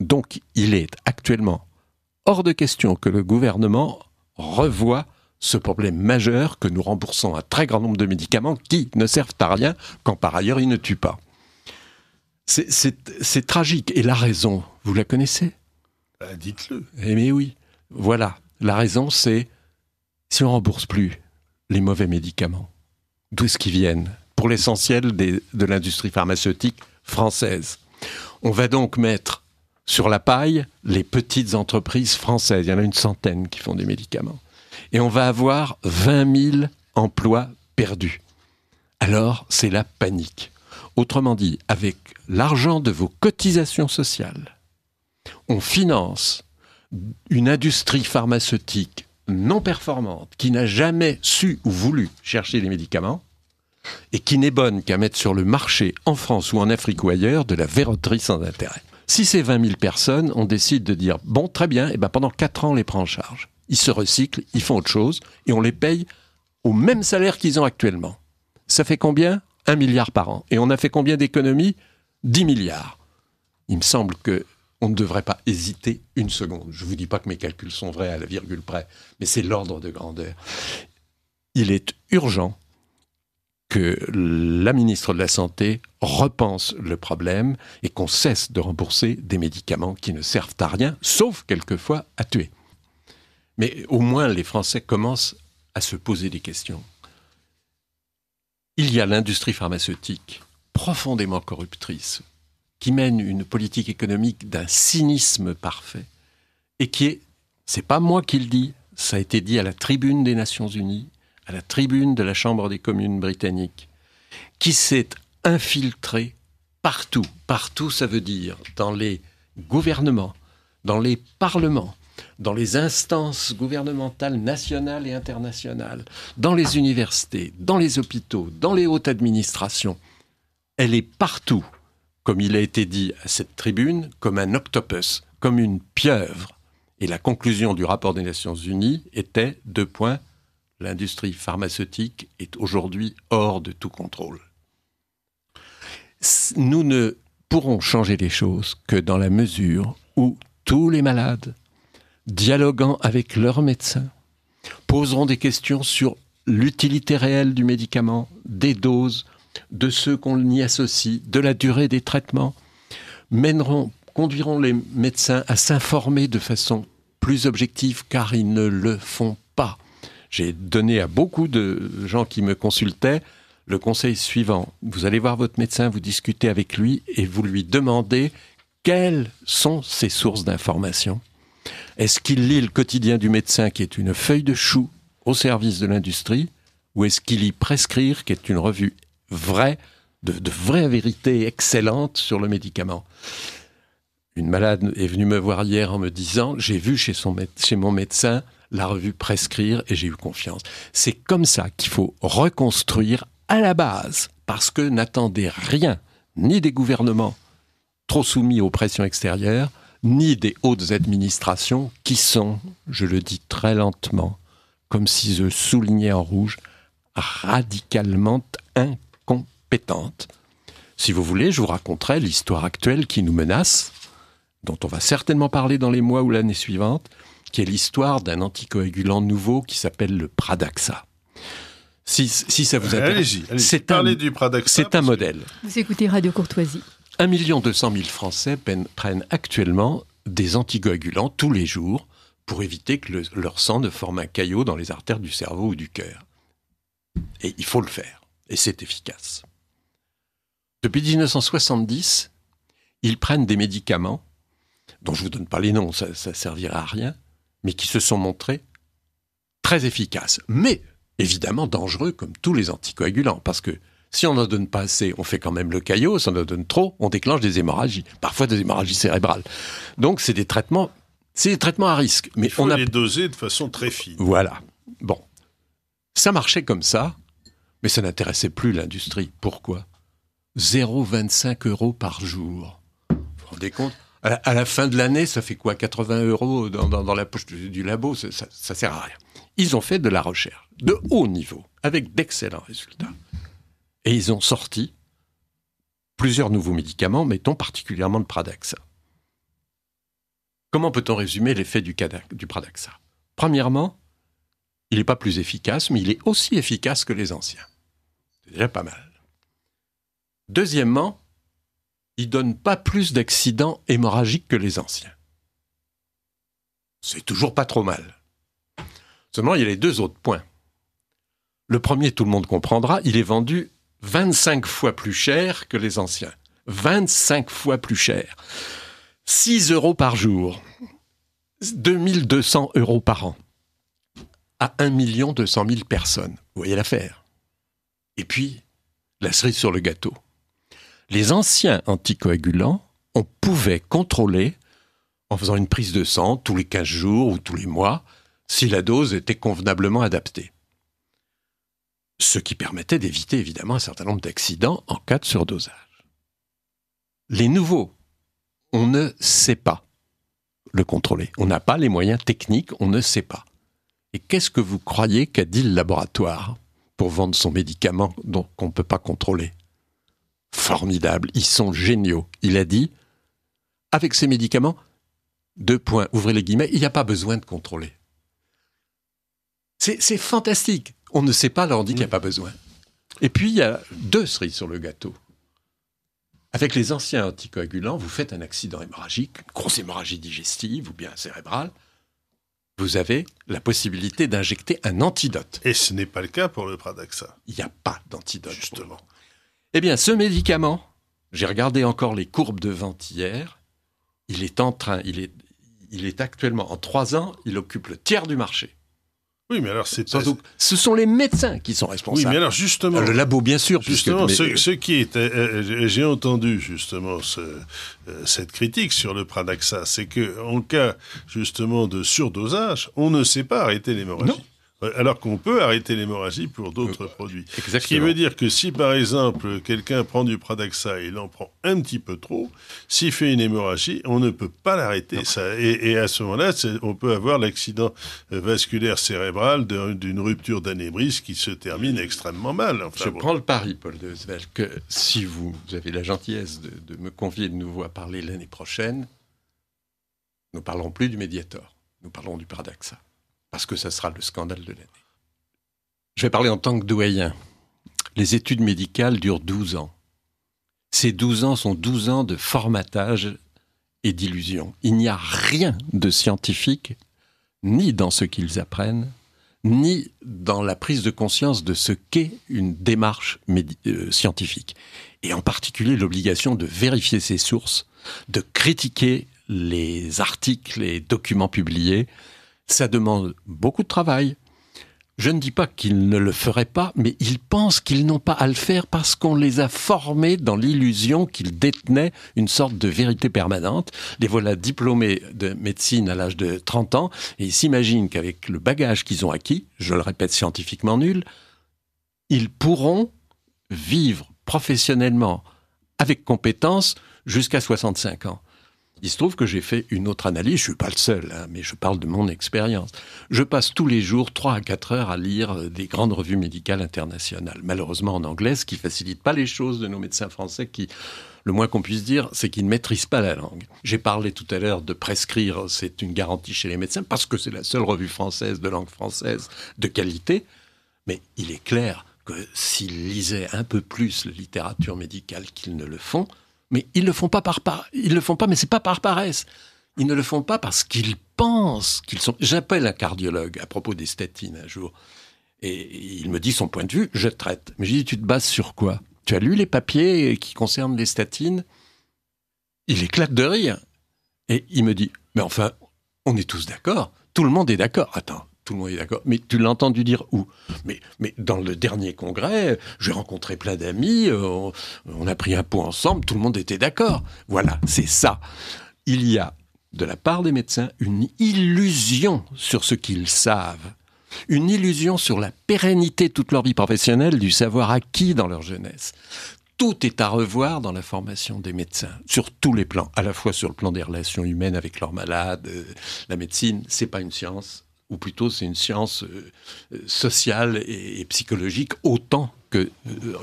Donc, il est actuellement hors de question que le gouvernement revoie ce problème majeur que nous remboursons un très grand nombre de médicaments qui ne servent à rien quand par ailleurs ils ne tuent pas. C'est tragique. Et la raison, vous la connaissez ? Dites-le. Eh bien oui, voilà. La raison, c'est si on ne rembourse plus les mauvais médicaments, d'où est-ce qu'ils viennent ? Pour l'essentiel de l'industrie pharmaceutique française. On va donc mettre sur la paille les petites entreprises françaises. Il y en a une centaine qui font des médicaments. Et on va avoir 20 000 emplois perdus. Alors, c'est la panique. Autrement dit, avec l'argent de vos cotisations sociales, on finance une industrie pharmaceutique non performante qui n'a jamais su ou voulu chercher les médicaments et qui n'est bonne qu'à mettre sur le marché en France ou en Afrique ou ailleurs de la verroterie sans intérêt. Si c'est 20 000 personnes, on décide de dire « bon, très bien, et ben pendant 4 ans, on les prend en charge. Ils se recyclent, ils font autre chose et on les paye au même salaire qu'ils ont actuellement. » Ça fait combien ? 1 milliard par an. Et on a fait combien d'économies ? 10 milliards. Il me semble qu'on ne devrait pas hésiter une seconde. Je ne vous dis pas que mes calculs sont vrais à la virgule près, mais c'est l'ordre de grandeur. Il est urgent que la ministre de la Santé repense le problème et qu'on cesse de rembourser des médicaments qui ne servent à rien, sauf quelquefois à tuer. Mais au moins les Français commencent à se poser des questions. Il y a l'industrie pharmaceutique profondément corruptrice qui mène une politique économique d'un cynisme parfait et qui est, c'est pas moi qui le dis, ça a été dit à la tribune des Nations Unies, à la tribune de la Chambre des communes britannique, qui s'est infiltré partout. Partout, ça veut dire dans les gouvernements, dans les parlements, dans les instances gouvernementales nationales et internationales, dans les universités, dans les hôpitaux, dans les hautes administrations. Elle est partout, comme il a été dit à cette tribune, comme un octopus, comme une pieuvre. Et la conclusion du rapport des Nations Unies était, 2 points, l'industrie pharmaceutique est aujourd'hui hors de tout contrôle. Nous ne pourrons changer les choses que dans la mesure où tous les malades, dialoguant avec leurs médecins, poseront des questions sur l'utilité réelle du médicament, des doses, de ceux qu'on y associe, de la durée des traitements, conduiront les médecins à s'informer de façon plus objective, car ils ne le font pas. J'ai donné à beaucoup de gens qui me consultaient le conseil suivant. Vous allez voir votre médecin, vous discutez avec lui et vous lui demandez quelles sont ses sources d'information. Est-ce qu'il lit le quotidien du médecin qui est une feuille de chou au service de l'industrie ou est-ce qu'il lit Prescrire qui est une revue vraie, de vraie vérité excellente sur le médicament ? Une malade est venue me voir hier en me disant « J'ai vu chez mon médecin la revue Prescrire et j'ai eu confiance ». C'est comme ça qu'il faut reconstruire à la base, parce que n'attendez rien, ni des gouvernements trop soumis aux pressions extérieures, ni des hautes administrations qui sont, je le dis très lentement, comme si je soulignais en rouge, radicalement incompétentes. Si vous voulez, je vous raconterai l'histoire actuelle qui nous menace, dont on va certainement parler dans les mois ou l'année suivante, qui est l'histoire d'un anticoagulant nouveau qui s'appelle le Pradaxa. Si ça vous intéresse, parlez du Pradaxa. C'est un modèle. Vous écoutez Radio Courtoisie. 1 200 000 Français prennent actuellement des anticoagulants tous les jours pour éviter que leur sang ne forme un caillot dans les artères du cerveau ou du cœur. Et il faut le faire. Et c'est efficace. Depuis 1970, ils prennent des médicaments dont je ne vous donne pas les noms, ça ne servira à rien, mais qui se sont montrés très efficaces. Mais évidemment dangereux comme tous les anticoagulants, parce que si on n'en donne pas assez, on fait quand même le caillot, si on en donne trop, on déclenche des hémorragies, parfois des hémorragies cérébrales. Donc c'est des traitements à risque. Mais il faut les doser de façon très fine. Voilà. Bon. Ça marchait comme ça, mais ça n'intéressait plus l'industrie. Pourquoi ? 0,25 € par jour. Vous vous rendez compte ? À la fin de l'année, ça fait quoi ? 80 € dans la poche du labo, ça sert à rien. Ils ont fait de la recherche de haut niveau, avec d'excellents résultats. Et ils ont sorti plusieurs nouveaux médicaments, mettons particulièrement le Pradaxa. Comment peut-on résumer l'effet du Pradaxa ? Premièrement, il n'est pas plus efficace, mais il est aussi efficace que les anciens. C'est déjà pas mal. Deuxièmement, il ne donne pas plus d'accidents hémorragiques que les anciens. C'est toujours pas trop mal. Seulement, il y a les 2 autres points. Le premier, tout le monde comprendra, il est vendu 25 fois plus cher que les anciens. 25 fois plus cher. 6 € par jour. 2 200 € par an. À 1 200 000 personnes. Vous voyez l'affaire. Et puis, la cerise sur le gâteau. Les anciens anticoagulants, on pouvait contrôler, en faisant une prise de sang tous les 15 jours ou tous les mois, si la dose était convenablement adaptée. Ce qui permettait d'éviter évidemment un certain nombre d'accidents en cas de surdosage. Les nouveaux, on ne sait pas le contrôler. On n'a pas les moyens techniques, on ne sait pas. Et qu'est-ce que vous croyez qu'a dit le laboratoire pour vendre son médicament qu'on ne peut pas contrôler ? Formidable, ils sont géniaux. Il a dit, avec ces médicaments, ouvrez les guillemets, il n'y a pas besoin de contrôler. C'est fantastique. On ne sait pas, alors on dit qu'il n'y a pas besoin. Et puis, il y a 2 cerises sur le gâteau. Avec les anciens anticoagulants, vous faites un accident hémorragique, une grosse hémorragie digestive ou bien cérébrale, vous avez la possibilité d'injecter un antidote. Et ce n'est pas le cas pour le Pradaxa. Il n'y a pas d'antidote. Justement. Eh bien, ce médicament, j'ai regardé encore les courbes de vente hier, il est actuellement, en 3 ans, il occupe le tiers du marché. Oui, mais alors ce sont les médecins qui sont responsables. Oui, mais alors justement... Le labo, bien sûr. Justement, ce qui est... j'ai entendu justement cette critique sur le Pradaxa, c'est qu'en cas justement de surdosage, on ne sait pas arrêter l'hémorragie. Non. Alors qu'on peut arrêter l'hémorragie pour d'autres produits. Exactement. Ce qui veut dire que si, par exemple, quelqu'un prend du Pradaxa et il en prend un petit peu trop, s'il fait une hémorragie, on ne peut pas l'arrêter. Et à ce moment-là, on peut avoir l'accident vasculaire cérébral d'une rupture d'anévrisme qui se termine extrêmement mal. Enfin, prends le pari, Paul de Hesvel, que si vous avez la gentillesse de me convier de nouveau à parler l'année prochaine, nous ne parlerons plus du Mediator, nous parlerons du Pradaxa. Parce que ça sera le scandale de l'année. Je vais parler en tant que doyen. Les études médicales durent 12 ans. Ces 12 ans sont 12 ans de formatage et d'illusion. Il n'y a rien de scientifique, ni dans ce qu'ils apprennent, ni dans la prise de conscience de ce qu'est une démarche scientifique. Et en particulier l'obligation de vérifier ses sources, de critiquer les articles, les documents publiés. Ça demande beaucoup de travail. Je ne dis pas qu'ils ne le feraient pas, mais ils pensent qu'ils n'ont pas à le faire parce qu'on les a formés dans l'illusion qu'ils détenaient une sorte de vérité permanente. Les voilà diplômés de médecine à l'âge de 30 ans et ils s'imaginent qu'avec le bagage qu'ils ont acquis, je le répète scientifiquement nul, ils pourront vivre professionnellement avec compétence jusqu'à 65 ans. Il se trouve que j'ai fait une autre analyse, je ne suis pas le seul, mais je parle de mon expérience. Je passe tous les jours 3 à 4 heures à lire des grandes revues médicales internationales, malheureusement en anglais, ce qui ne facilite pas les choses de nos médecins français qui, le moins qu'on puisse dire, c'est qu'ils ne maîtrisent pas la langue. J'ai parlé tout à l'heure de prescrire, c'est une garantie chez les médecins, parce que c'est la seule revue française de langue française de qualité, mais il est clair que s'ils lisaient un peu plus la littérature médicale qu'ils ne le font, mais ils le font pas mais c'est pas par paresse. Ils ne le font pas parce qu'ils pensent qu'ils sont... J'appelle un cardiologue à propos des statines un jour. Et il me dit son point de vue, je traite. Mais je dis, tu te bases sur quoi ? Tu as lu les papiers qui concernent les statines ? Il éclate de rire. Et il me dit, mais enfin, on est tous d'accord. Tout le monde est d'accord. Attends. Tout le monde est d'accord. Mais tu l'as entendu dire où ? Mais dans le dernier congrès, j'ai rencontré plein d'amis, on a pris un pot ensemble, tout le monde était d'accord. Voilà, c'est ça. Il y a, de la part des médecins, une illusion sur ce qu'ils savent. Une illusion sur la pérennité toute leur vie professionnelle du savoir acquis dans leur jeunesse. Tout est à revoir dans la formation des médecins, sur tous les plans. À la fois sur le plan des relations humaines avec leurs malades. La médecine, c'est pas une science. Ou plutôt c'est une science sociale et psychologique autant que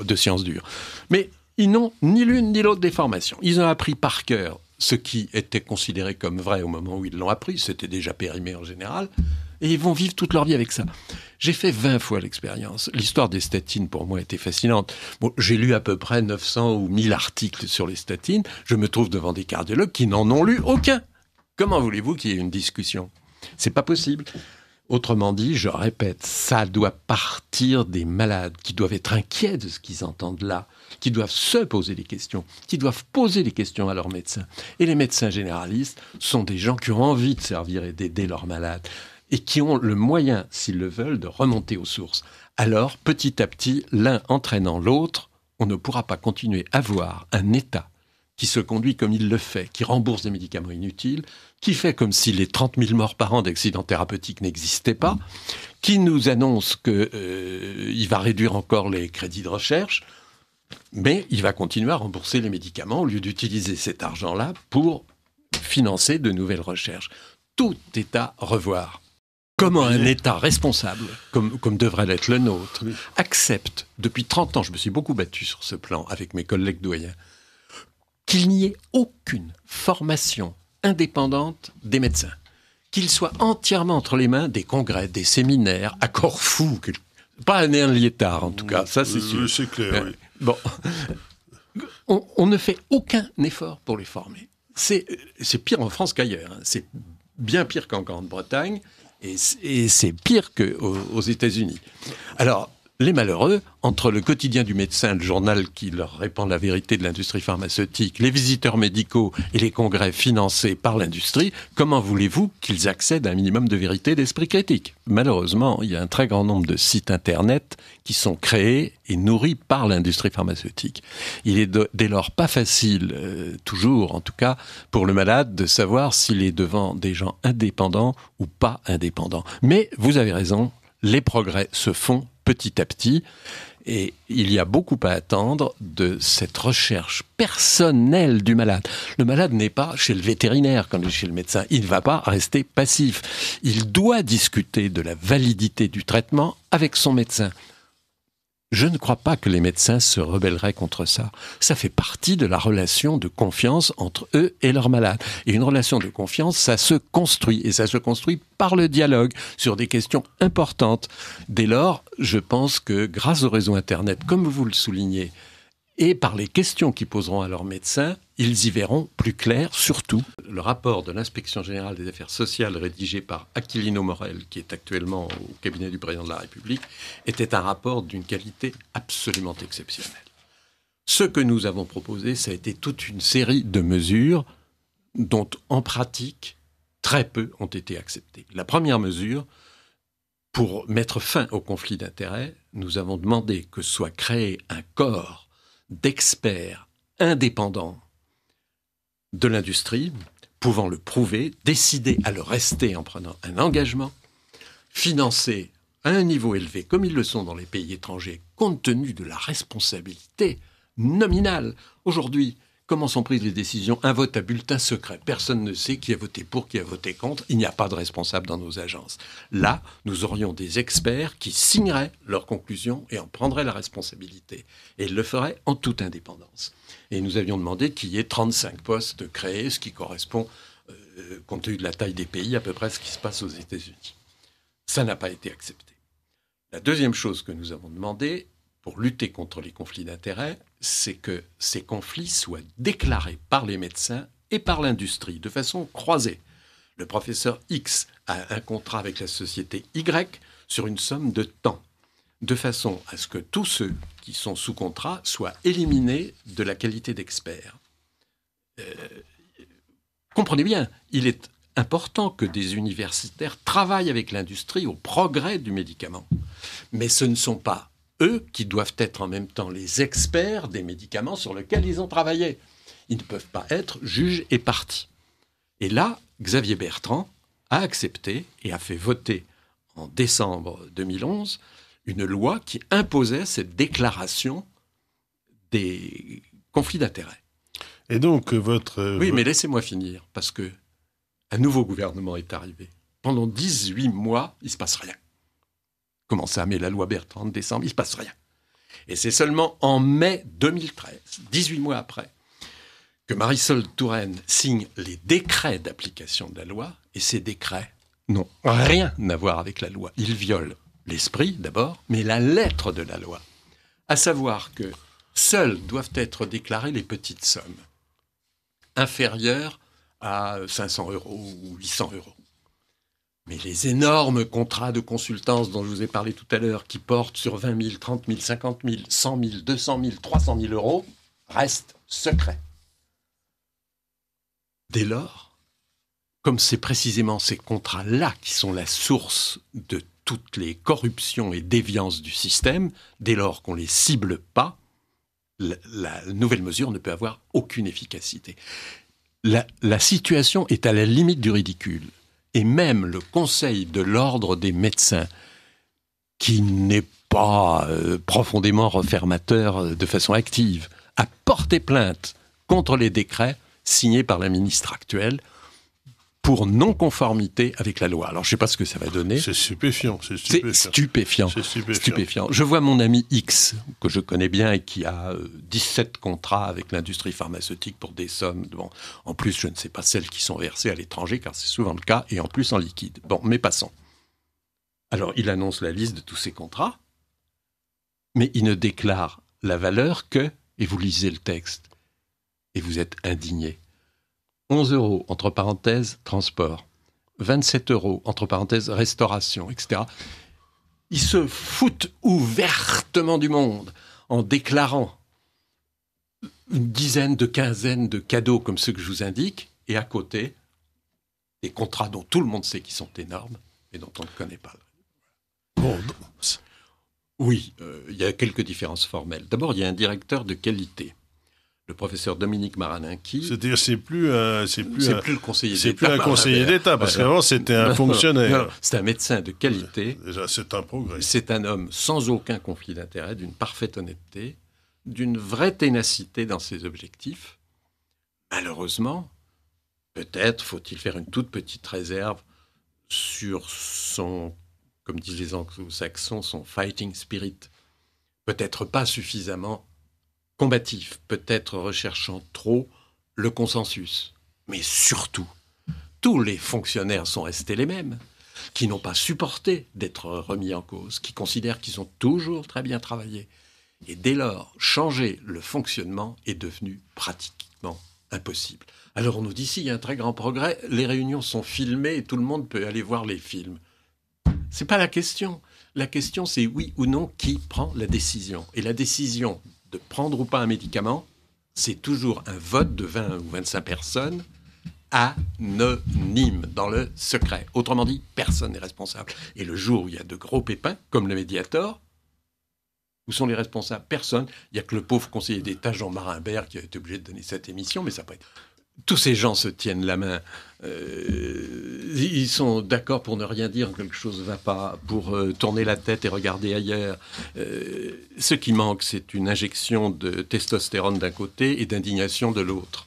de sciences dures. Mais ils n'ont ni l'une ni l'autre des formations. Ils ont appris par cœur ce qui était considéré comme vrai au moment où ils l'ont appris, c'était déjà périmé en général, et ils vont vivre toute leur vie avec ça. J'ai fait 20 fois l'expérience. L'histoire des statines, pour moi, était fascinante. Bon, j'ai lu à peu près 900 ou 1000 articles sur les statines. Je me trouve devant des cardiologues qui n'en ont lu aucun. Comment voulez-vous qu'il y ait une discussion ? C'est pas possible. Autrement dit, je répète, ça doit partir des malades qui doivent être inquiets de ce qu'ils entendent là, qui doivent se poser des questions, qui doivent poser des questions à leurs médecins. Et les médecins généralistes sont des gens qui ont envie de servir et d'aider leurs malades et qui ont le moyen, s'ils le veulent, de remonter aux sources. Alors, petit à petit, l'un entraînant l'autre, on ne pourra pas continuer à avoir un État qui se conduit comme il le fait, qui rembourse des médicaments inutiles, qui fait comme si les 30 000 morts par an d'accidents thérapeutiques n'existaient pas, qui nous annonce qu'il va réduire encore les crédits de recherche, mais il va continuer à rembourser les médicaments au lieu d'utiliser cet argent-là pour financer de nouvelles recherches. Tout est à revoir. Comment un État responsable, comme devrait l'être le nôtre, accepte, depuis 30 ans, je me suis beaucoup battu sur ce plan avec mes collègues doyens, qu'il n'y ait aucune formation indépendante des médecins, qu'ils soient entièrement entre les mains des congrès, des séminaires, à Corfou, pas à Néan-Liétard en tout cas, ça c'est sûr. C'est clair, oui. Bon, on ne fait aucun effort pour les former. C'est pire en France qu'ailleurs, hein. C'est bien pire qu'en Grande-Bretagne, et c'est pire qu'aux États-Unis. Alors, les malheureux, entre le quotidien du médecin, le journal qui leur répand la vérité de l'industrie pharmaceutique, les visiteurs médicaux et les congrès financés par l'industrie, comment voulez-vous qu'ils accèdent à un minimum de vérité d'esprit critique ? Malheureusement, il y a un très grand nombre de sites Internet qui sont créés et nourris par l'industrie pharmaceutique. Il est dès lors pas facile, toujours en tout cas, pour le malade de savoir s'il est devant des gens indépendants ou pas indépendants. Mais vous avez raison, les progrès se font petit à petit, et il y a beaucoup à attendre de cette recherche personnelle du malade. Le malade n'est pas chez le vétérinaire comme chez le médecin, il ne va pas rester passif. Il doit discuter de la validité du traitement avec son médecin. Je ne crois pas que les médecins se rebelleraient contre ça. Ça fait partie de la relation de confiance entre eux et leurs malades. Et une relation de confiance, ça se construit. Et ça se construit par le dialogue sur des questions importantes. Dès lors, je pense que grâce au réseau Internet, comme vous le soulignez, et par les questions qu'ils poseront à leurs médecins, ils y verront plus clair, surtout. Le rapport de l'Inspection générale des affaires sociales rédigé par Aquilino Morel, qui est actuellement au cabinet du président de la République, était un rapport d'une qualité absolument exceptionnelle. Ce que nous avons proposé, ça a été toute une série de mesures dont, en pratique, très peu ont été acceptées. La première mesure, pour mettre fin au conflit d'intérêts, nous avons demandé que soit créé un corps d'experts indépendants de l'industrie, pouvant le prouver, décider à le rester en prenant un engagement, financé à un niveau élevé, comme ils le sont dans les pays étrangers, compte tenu de la responsabilité nominale. Aujourd'hui, comment sont prises les décisions ? Un vote à bulletin secret. Personne ne sait qui a voté pour, qui a voté contre. Il n'y a pas de responsable dans nos agences. Là, nous aurions des experts qui signeraient leurs conclusions et en prendraient la responsabilité. Et ils le feraient en toute indépendance. Et nous avions demandé qu'il y ait 35 postes créés, ce qui correspond, compte tenu de la taille des pays, à peu près à ce qui se passe aux États-Unis. Ça n'a pas été accepté. La deuxième chose que nous avons demandé, pour lutter contre les conflits d'intérêts, c'est que ces conflits soient déclarés par les médecins et par l'industrie, de façon croisée. Le professeur X a un contrat avec la société Y sur une somme de temps, de façon à ce que tous ceux qui sont sous contrat soient éliminés de la qualité d'experts. Comprenez bien, il est important que des universitaires travaillent avec l'industrie au progrès du médicament. Mais ce ne sont pas eux qui doivent être en même temps les experts des médicaments sur lesquels ils ont travaillé. Ils ne peuvent pas être juges et parties. Et là, Xavier Bertrand a accepté et a fait voter en décembre 2011 une loi qui imposait cette déclaration des conflits d'intérêts. Et donc, votre... Oui, mais laissez-moi finir, parce que un nouveau gouvernement est arrivé. Pendant 18 mois, il ne se passe rien. Comment ça, mais la loi Bertrand de décembre, il ne se passe rien. Et c'est seulement en mai 2013, 18 mois après, que Marisol Touraine signe les décrets d'application de la loi, et ces décrets n'ont rien à voir avec la loi. Ils violent l'esprit, d'abord, mais la lettre de la loi. À savoir que seules doivent être déclarées les petites sommes, inférieures à 500 € ou 800 €. Mais les énormes contrats de consultance dont je vous ai parlé tout à l'heure, qui portent sur 20 000, 30 000, 50 000, 100 000, 200 000, 300 000 €, restent secrets. Dès lors, comme c'est précisément ces contrats-là qui sont la source de toutes les corruptions et déviances du système, dès lors qu'on ne les cible pas, la nouvelle mesure ne peut avoir aucune efficacité. La situation est à la limite du ridicule. Et même le Conseil de l'ordre des médecins, qui n'est pas profondément refermateur de façon active, a porté plainte contre les décrets signés par la ministre actuelle pour non-conformité avec la loi. Alors, je ne sais pas ce que ça va donner. C'est stupéfiant. C'est stupéfiant. Je vois mon ami X, que je connais bien et qui a 17 contrats avec l'industrie pharmaceutique pour des sommes. Bon, en plus, je ne sais pas celles qui sont versées à l'étranger, car c'est souvent le cas, et en plus en liquide. Bon, mais passons. Alors, il annonce la liste de tous ces contrats, mais il ne déclare la valeur que, et vous lisez le texte, et vous êtes indigné. 11 €, entre parenthèses, transport. 27 €, entre parenthèses, restauration, etc. Ils se foutent ouvertement du monde en déclarant une dizaine de quinzaine de cadeaux comme ceux que je vous indique, et à côté, des contrats dont tout le monde sait qu'ils sont énormes et dont on ne connaît pas. Bon, oui, il y a quelques différences formelles. D'abord, il y a un directeur de qualité. Le professeur Dominique Maraninqui. C'est-à-dire, c'est plus le conseiller d'État. C'est plus un conseiller d'État, parce qu'avant, c'était un fonctionnaire. Non, c'est un médecin de qualité. Déjà, c'est un progrès. C'est un homme sans aucun conflit d'intérêt, d'une parfaite honnêteté, d'une vraie ténacité dans ses objectifs. Malheureusement, peut-être faut-il faire une toute petite réserve sur son, comme disent les anglo-saxons, son fighting spirit. Peut-être pas suffisamment combatif, peut-être recherchant trop le consensus. Mais surtout, tous les fonctionnaires sont restés les mêmes, qui n'ont pas supporté d'être remis en cause, qui considèrent qu'ils ont toujours très bien travaillé. Et dès lors, changer le fonctionnement est devenu pratiquement impossible. Alors on nous dit, si, il y a un très grand progrès, les réunions sont filmées et tout le monde peut aller voir les films. C'est pas la question. La question, c'est oui ou non qui prend la décision. Et la décision de prendre ou pas un médicament, c'est toujours un vote de 20 ou 25 personnes anonyme, dans le secret. Autrement dit, personne n'est responsable. Et le jour où il y a de gros pépins, comme le Mediator, où sont les responsables? Personne. Il n'y a que le pauvre conseiller d'État Jean-Marie Imbert qui a été obligé de donner cette émission, mais ça peut être... Tous ces gens se tiennent la main. Ils sont d'accord pour ne rien dire quand quelque chose ne va pas, pour tourner la tête et regarder ailleurs. Ce qui manque, c'est une injection de testostérone d'un côté et d'indignation de l'autre.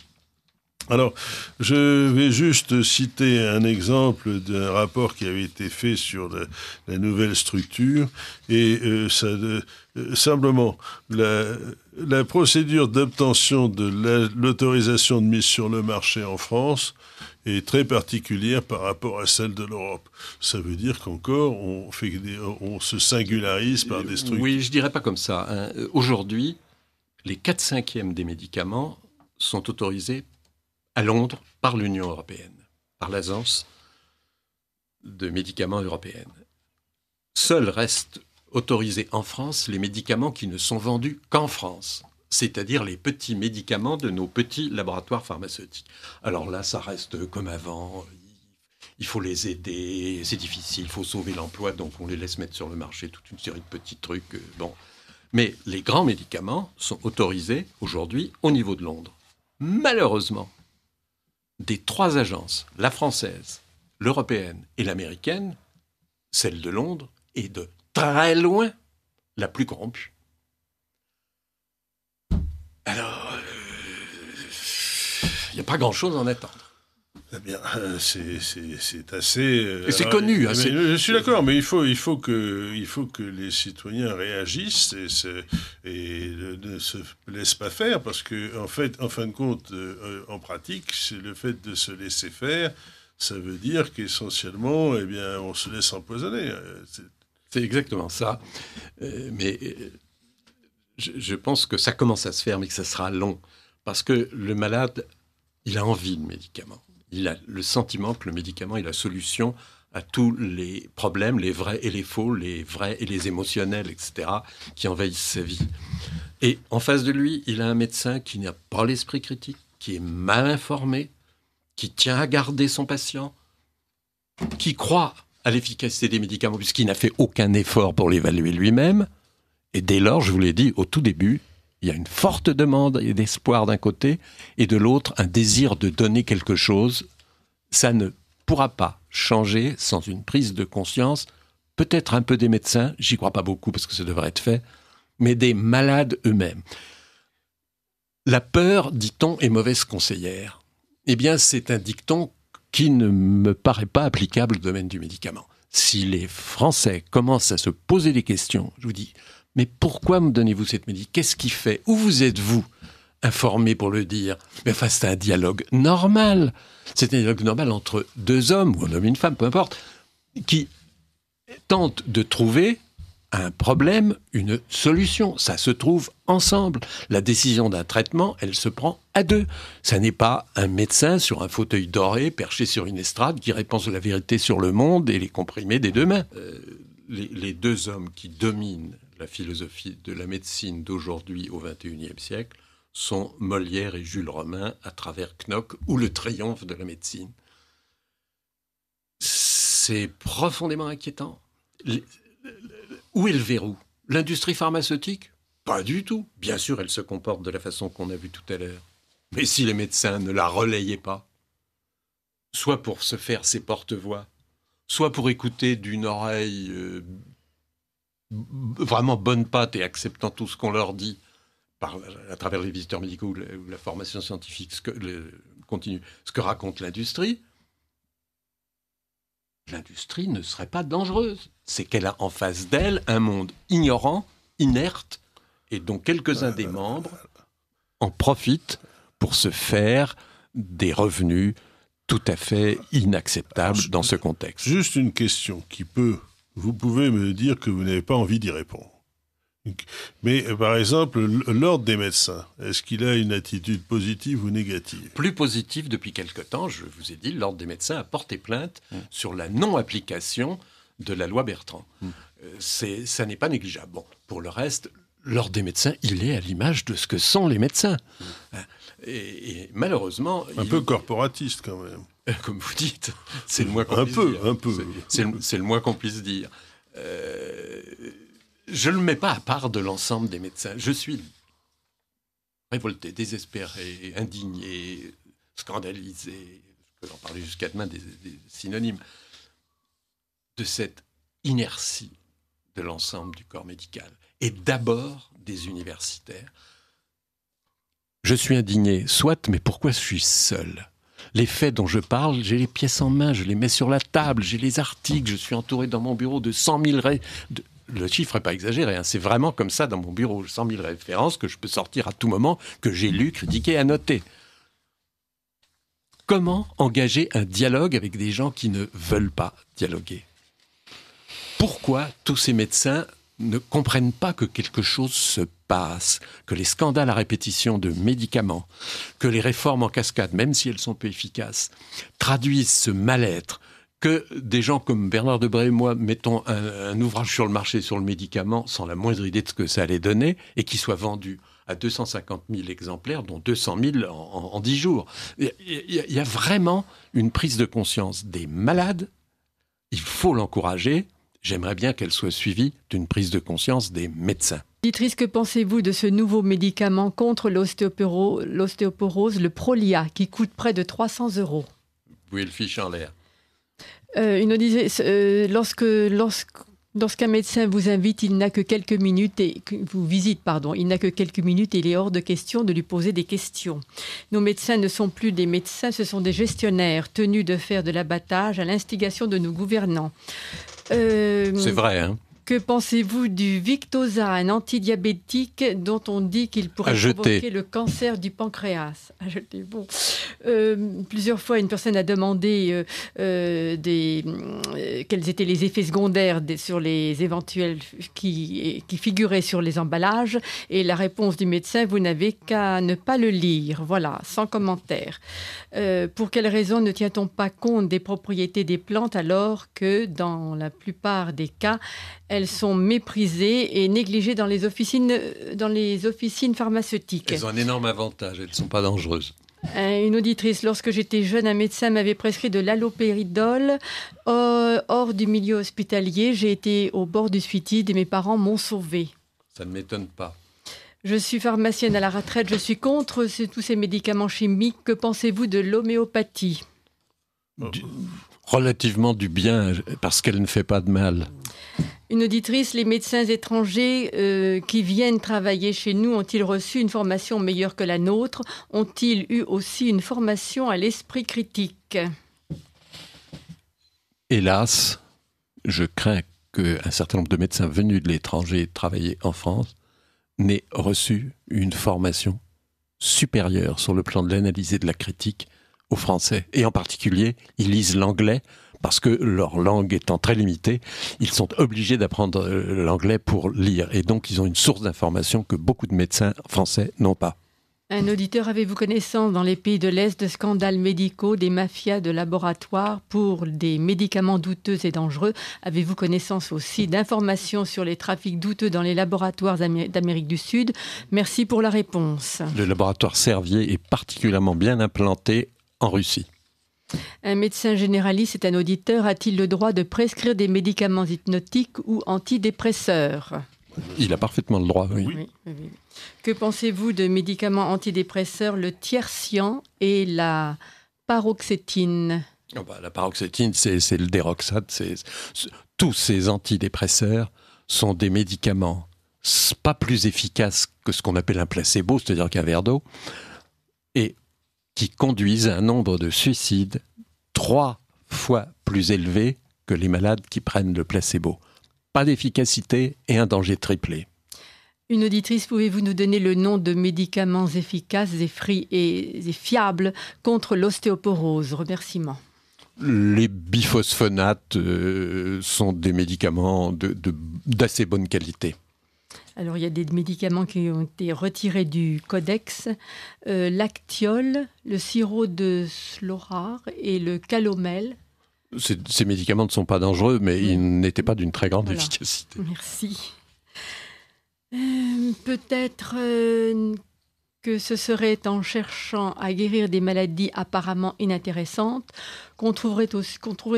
Alors, je vais juste citer un exemple d'un rapport qui avait été fait sur la nouvelle structure et simplement la procédure d'obtention de l'autorisation de mise sur le marché en France est très particulière par rapport à celle de l'Europe. Ça veut dire qu'encore on se singularise par des structures. Oui, je dirais pas comme ça, hein. Aujourd'hui, les 4/5 des médicaments sont autorisés à Londres par l'Union européenne, par l'Agence de médicaments européenne. Seuls restent autorisés en France les médicaments qui ne sont vendus qu'en France, c'est-à-dire les petits médicaments de nos petits laboratoires pharmaceutiques. Alors là, ça reste comme avant, il faut les aider, c'est difficile, il faut sauver l'emploi, donc on les laisse mettre sur le marché toute une série de petits trucs. Bon. Mais les grands médicaments sont autorisés aujourd'hui au niveau de Londres. Malheureusement, des 3 agences, la française, l'européenne et l'américaine, celle de Londres est de très loin la plus corrompue. Alors, il n'y a pas grand-chose à en attendre. Eh bien, c'est assez... Et c'est connu. Hein, je suis d'accord, mais il faut que les citoyens réagissent et ne se laissent pas faire, parce que en fin de compte, en pratique, c'est le fait de se laisser faire, ça veut dire qu'essentiellement, eh bien, on se laisse empoisonner. C'est exactement ça. Mais je pense que ça commence à se faire, mais que ça sera long, parce que le malade, il a envie de médicaments. Il a le sentiment que le médicament est la solution à tous les problèmes, les vrais et les faux, les vrais et les émotionnels, etc., qui envahissent sa vie. Et en face de lui, il a un médecin qui n'a pas l'esprit critique, qui est mal informé, qui tient à garder son patient, qui croit à l'efficacité des médicaments, puisqu'il n'a fait aucun effort pour l'évaluer lui-même. Et dès lors, je vous l'ai dit au tout début, Il y a une forte demande et d'espoir d'un côté, et de l'autre, un désir de donner quelque chose. Ça ne pourra pas changer sans une prise de conscience, peut-être un peu des médecins, j'y crois pas beaucoup parce que ça devrait être fait, mais des malades eux-mêmes. La peur, dit-on, est mauvaise conseillère. Eh bien, c'est un dicton qui ne me paraît pas applicable au domaine du médicament. Si les Français commencent à se poser des questions, je vous dis, mais pourquoi me donnez-vous cette médicament ? Qu'est-ce qui fait ? Où vous êtes-vous informé pour le dire ? Mais enfin, c'est un dialogue normal. C'est un dialogue normal entre deux hommes, ou un homme et une femme, peu importe, qui tentent de trouver un problème, une solution. Ça se trouve ensemble. La décision d'un traitement, elle se prend à deux. Ça n'est pas un médecin sur un fauteuil doré, perché sur une estrade, qui répand la vérité sur le monde et les comprimés des deux mains. Les deux hommes qui dominent la philosophie de la médecine d'aujourd'hui au XXIe siècle sont Molière et Jules Romain à travers Knock ou le triomphe de la médecine. C'est profondément inquiétant. Où est le verrou ? L'industrie pharmaceutique ? Pas du tout. Bien sûr, elle se comporte de la façon qu'on a vu tout à l'heure. Mais si les médecins ne la relayaient pas, soit pour se faire ses porte-voix, soit pour écouter d'une oreille vraiment bonne patte et acceptant tout ce qu'on leur dit à travers les visiteurs médicaux ou la formation scientifique continue, ce que raconte l'industrie, l'industrie ne serait pas dangereuse. C'est qu'elle a en face d'elle un monde ignorant, inerte, et dont quelques-uns des membres en profitent pour se faire des revenus tout à fait inacceptables dans ce contexte. Juste une question vous pouvez me dire que vous n'avez pas envie d'y répondre. Mais par exemple, l'ordre des médecins, est-ce qu'il a une attitude positive ou négative ? Plus positive depuis quelque temps, je vous ai dit, l'ordre des médecins a porté plainte sur la non-application de la loi Bertrand. Ça n'est pas négligeable. Bon, pour le reste, l'ordre des médecins, il est à l'image de ce que sont les médecins. Et malheureusement... Un peu corporatiste quand même. Comme vous dites, c'est le moins qu'on puisse dire. Un peu. C'est le moins qu'on puisse dire. Je ne le mets pas à part de l'ensemble des médecins. Je suis révolté, désespéré, indigné, scandalisé, je peux en parler jusqu'à demain des synonymes, de cette inertie de l'ensemble du corps médical, et d'abord des universitaires. Je suis indigné, soit, mais pourquoi je suis seul ? Les faits dont je parle, j'ai les pièces en main, je les mets sur la table, j'ai les articles, je suis entouré dans mon bureau de 100 000... Le chiffre n'est pas exagéré, c'est vraiment comme ça dans mon bureau, 100 000 références que je peux sortir à tout moment, que j'ai lu, critiqué, annoté. Comment engager un dialogue avec des gens qui ne veulent pas dialoguer ? Pourquoi tous ces médecins ne comprennent pas que quelque chose se passe, que les scandales à répétition de médicaments, que les réformes en cascade, même si elles sont peu efficaces, traduisent ce mal-être, que des gens comme Bernard Debré et moi mettons un ouvrage sur le marché sur le médicament sans la moindre idée de ce que ça allait donner et qui soit vendu à 250 000 exemplaires, dont 200 000 en 10 jours. Il y a vraiment une prise de conscience des malades. Il faut l'encourager. J'aimerais bien qu'elle soit suivie d'une prise de conscience des médecins. Dietrich, que pensez-vous de ce nouveau médicament contre l'ostéoporose, le Prolia, qui coûte près de 300 €? Vous pouvez le ficher en l'air. Une disait, lorsqu'un médecin vous invite, il n'a que quelques minutes il n'a que quelques minutes et il est hors de question de lui poser des questions. Nos médecins ne sont plus des médecins, ce sont des gestionnaires tenus de faire de l'abattage à l'instigation de nos gouvernants. C'est vrai, hein ? Que pensez-vous du Victoza, un antidiabétique dont on dit qu'il pourrait provoquer le cancer du pancréas? Bon. Plusieurs fois, une personne a demandé quels étaient les effets secondaires sur les éventuels qui figuraient sur les emballages. Et la réponse du médecin, vous n'avez qu'à ne pas le lire. Voilà, sans commentaire. Pour quelles raisons ne tient-on pas compte des propriétés des plantes alors que, dans la plupart des cas, elles sont méprisées et négligées dans les officines pharmaceutiques? Elles ont un énorme avantage, elles ne sont pas dangereuses. Une auditrice, lorsque j'étais jeune, un médecin m'avait prescrit de l'allopéridol hors du milieu hospitalier. J'ai été au bord du suicide et mes parents m'ont sauvée. Ça ne m'étonne pas. Je suis pharmacienne à la retraite, je suis contre tous ces médicaments chimiques. Que pensez-vous de l'homéopathie ? Relativement du bien, parce qu'elle ne fait pas de mal. Une auditrice, les médecins étrangers qui viennent travailler chez nous ont-ils reçu une formation meilleure que la nôtre ? Ont-ils eu aussi une formation à l'esprit critique ? Hélas, je crains qu'un certain nombre de médecins venus de l'étranger travailler en France n'aient reçu une formation supérieure sur le plan de l'analyse et de la critique aux Français. Et en particulier, ils lisent l'anglais parce que leur langue étant très limitée, ils sont obligés d'apprendre l'anglais pour lire. Et donc, ils ont une source d'information que beaucoup de médecins français n'ont pas. Un auditeur, avez-vous connaissance dans les pays de l'Est de scandales médicaux, des mafias de laboratoires pour des médicaments douteux et dangereux ? Avez-vous connaissance aussi d'informations sur les trafics douteux dans les laboratoires d'Amérique du Sud ? Merci pour la réponse. Le laboratoire Servier est particulièrement bien implanté en Russie. Un médecin généraliste est un auditeur. A-t-il le droit de prescrire des médicaments hypnotiques ou antidépresseurs ? Il a parfaitement le droit, oui. Oui. Que pensez-vous de médicaments antidépresseurs, le tiercian et la paroxétine ? La paroxétine, c'est le déroxate. Tous ces antidépresseurs sont des médicaments pas plus efficaces que ce qu'on appelle un placebo, c'est-à-dire qu'un verre d'eau, et qui conduisent à un nombre de suicides 3 fois plus élevé que les malades qui prennent le placebo. Pas d'efficacité et un danger triplé. Une auditrice, pouvez-vous nous donner le nom de médicaments efficaces et fiables contre l'ostéoporose ? Remerciements. Les biphosphonates sont des médicaments d'assez bonne qualité. Alors, il y a des médicaments qui ont été retirés du codex. L'actiol, le sirop de Slorare et le calomel. Ces médicaments ne sont pas dangereux, mais ils n'étaient pas d'une très grande efficacité. Merci. Peut-être que ce serait en cherchant à guérir des maladies apparemment inintéressantes qu'on trouverait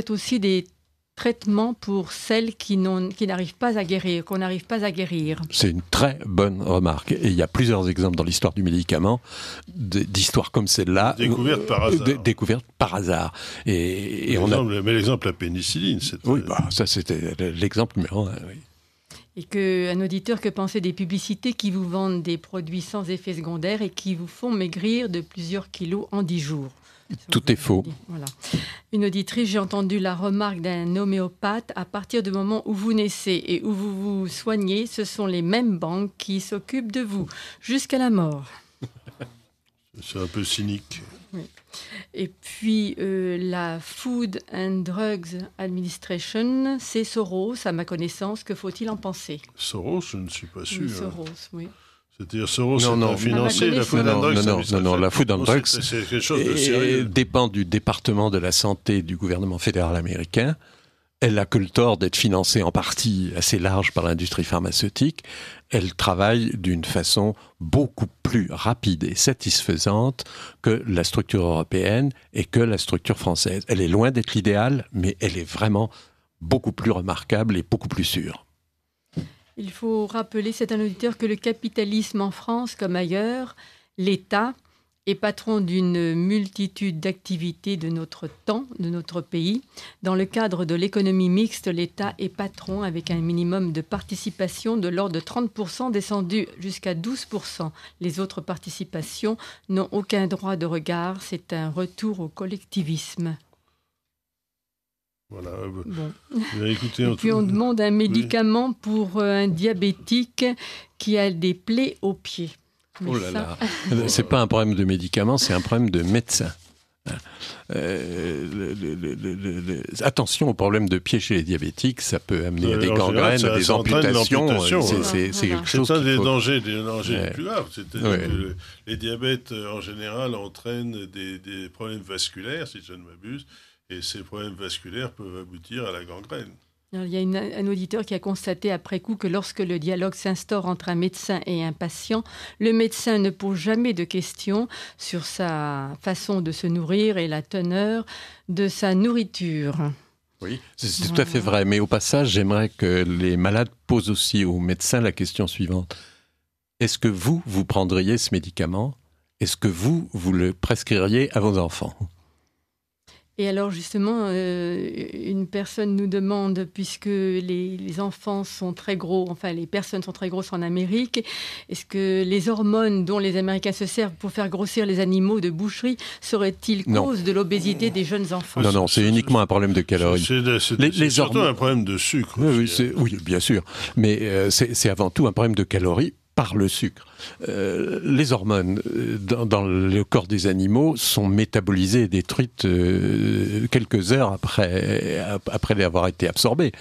aussi des traitements pour celles qui n'arrivent pas à guérir, qu'on n'arrive pas à guérir. C'est une très bonne remarque. Et il y a plusieurs exemples dans l'histoire du médicament, d'histoires comme celle-là. Découvertes par hasard. Découvertes par hasard. Mais l'exemple, la pénicilline, c'était... Oui, ça c'était l'exemple numéro 1, oui. Et qu'un auditeur, que pensez des publicités qui vous vendent des produits sans effet secondaire et qui vous font maigrir de plusieurs kilos en 10 jours ? Tout est faux. Voilà. Une auditrice, j'ai entendu la remarque d'un homéopathe. À partir du moment où vous naissez et où vous vous soignez, ce sont les mêmes banques qui s'occupent de vous jusqu'à la mort. C'est un peu cynique. Oui. Et puis, la Food and Drugs Administration, c'est Soros, à ma connaissance. Que faut-il en penser ? Soros, je ne suis pas sûr. Oui, Soros, oui. C'est-à-dire Soros a financé la Food and Drugs. Non, la Food and Drugs c'est quelque chose de sérieux. Dépend du département de la santé du gouvernement fédéral américain. Elle n'a que le tort d'être financée en partie assez large par l'industrie pharmaceutique. Elle travaille d'une façon beaucoup plus rapide et satisfaisante que la structure européenne et que la structure française. Elle est loin d'être l'idéal, mais elle est vraiment beaucoup plus remarquable et beaucoup plus sûre. Il faut rappeler, c'est un auditeur, que le capitalisme en France comme ailleurs, l'État est patron d'une multitude d'activités de notre temps, de notre pays. Dans le cadre de l'économie mixte, l'État est patron avec un minimum de participation de l'ordre de 30%, descendu jusqu'à 12%. Les autres participations n'ont aucun droit de regard. C'est un retour au collectivisme. Voilà. Bon. Écoutez, et puis on demande un médicament pour un diabétique qui a des plaies aux pieds. Mais oh là là, c'est pas un problème de médicaments, c'est un problème de médecin. Attention au problème de pied chez les diabétiques, ça peut amener à des gangrènes, à des amputations. C'est quelque chose. C'est un des dangers les plus graves. C'est-à-dire que les diabètes en général entraînent des problèmes vasculaires, si je ne m'abuse, et ces problèmes vasculaires peuvent aboutir à la gangrène. Alors, il y a un auditeur qui a constaté après coup que lorsque le dialogue s'instaure entre un médecin et un patient, le médecin ne pose jamais de questions sur sa façon de se nourrir et la teneur de sa nourriture. Oui, c'est tout à fait vrai. Mais au passage, j'aimerais que les malades posent aussi aux médecins la question suivante. est-ce que vous prendriez ce médicament ? Est-ce que vous le prescririez à vos enfants ? Et alors justement, une personne nous demande, puisque les enfants sont très gros, enfin les personnes sont très grosses en Amérique, est-ce que les hormones dont les Américains se servent pour faire grossir les animaux de boucherie seraient-ils cause de l'obésité des jeunes enfants ? Non, c'est uniquement un problème de calories. C'est surtout un problème de sucre. Oui, bien sûr. Mais c'est avant tout un problème de calories par le sucre. Les hormones dans le corps des animaux sont métabolisées et détruites quelques heures après avoir été absorbées,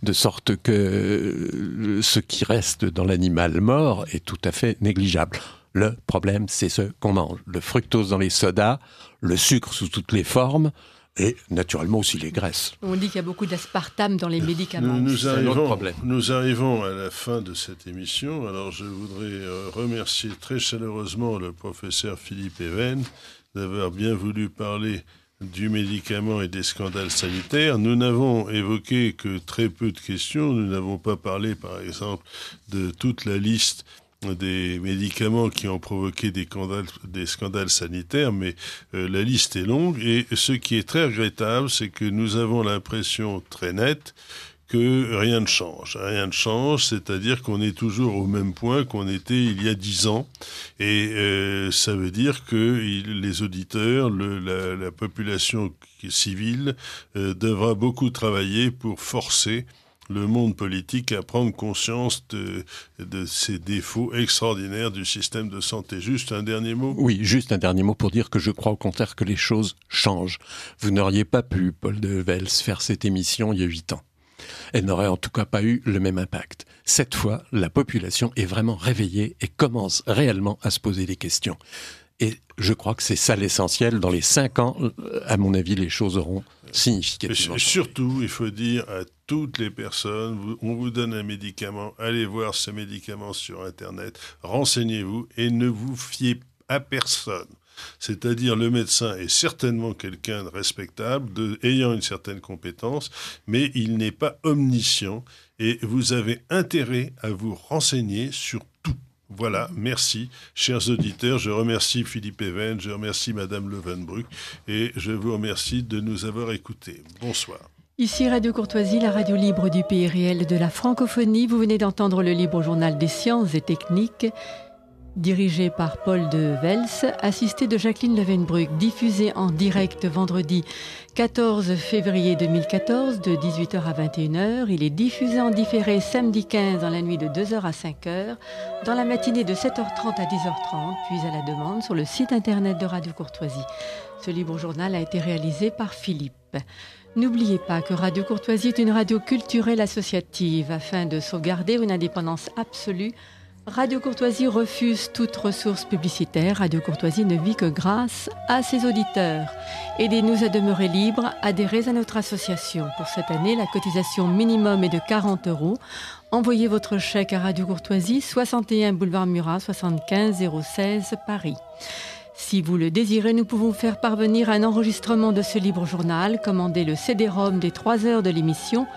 de sorte que ce qui reste dans l'animal mort est tout à fait négligeable. Le problème, c'est ce qu'on mange. Le fructose dans les sodas, le sucre sous toutes les formes, et naturellement aussi les graisses. On dit qu'il y a beaucoup d'aspartame dans les médicaments. Nous arrivons à la fin de cette émission. Alors je voudrais remercier très chaleureusement le professeur Philippe Even d'avoir bien voulu parler du médicament et des scandales sanitaires. Nous n'avons évoqué que très peu de questions. Nous n'avons pas parlé, par exemple, de toute la liste des médicaments qui ont provoqué des scandales sanitaires, mais la liste est longue. Et ce qui est très regrettable, c'est que nous avons l'impression très nette que rien ne change. Rien ne change, c'est-à-dire qu'on est toujours au même point qu'on était il y a 10 ans. Et ça veut dire que les auditeurs, la population civile devra beaucoup travailler pour forcer le monde politique à prendre conscience de ces défauts extraordinaires du système de santé. Juste un dernier mot ? Oui, juste un dernier mot pour dire que je crois au contraire que les choses changent. Vous n'auriez pas pu, Paul de Vels, faire cette émission il y a 8 ans. Elle n'aurait en tout cas pas eu le même impact. Cette fois, la population est vraiment réveillée et commence réellement à se poser des questions. Et je crois que c'est ça l'essentiel. Dans les 5 ans, à mon avis, les choses auront significativement changé. Surtout, il faut dire à toutes les personnes, on vous donne un médicament, allez voir ce médicament sur Internet, renseignez-vous et ne vous fiez à personne. C'est-à-dire le médecin est certainement quelqu'un de respectable, ayant une certaine compétence, mais il n'est pas omniscient et vous avez intérêt à vous renseigner sur tout. Voilà, merci, chers auditeurs. Je remercie Philippe Even, je remercie Madame Levenbruck et je vous remercie de nous avoir écoutés. Bonsoir. Ici Radio Courtoisie, la radio libre du pays réel de la francophonie. Vous venez d'entendre le libre journal des sciences et techniques, dirigé par Paul de Vels, assisté de Jacqueline Levenbruck, diffusé en direct vendredi 14 février 2014 de 18h à 21h. Il est diffusé en différé samedi 15 dans la nuit de 2h à 5h, dans la matinée de 7h30 à 10h30, puis à la demande sur le site internet de Radio Courtoisie. Ce libre journal a été réalisé par Philippe. N'oubliez pas que Radio Courtoisie est une radio culturelle associative. Afin de sauvegarder une indépendance absolue, Radio Courtoisie refuse toute ressource publicitaire. Radio Courtoisie ne vit que grâce à ses auditeurs. Aidez-nous à demeurer libres, adhérez à notre association. Pour cette année, la cotisation minimum est de 40 €. Envoyez votre chèque à Radio Courtoisie, 61 boulevard Murat, 75 016 Paris. Si vous le désirez, nous pouvons faire parvenir un enregistrement de ce libre journal. Commandez le CD-ROM des 3 heures de l'émission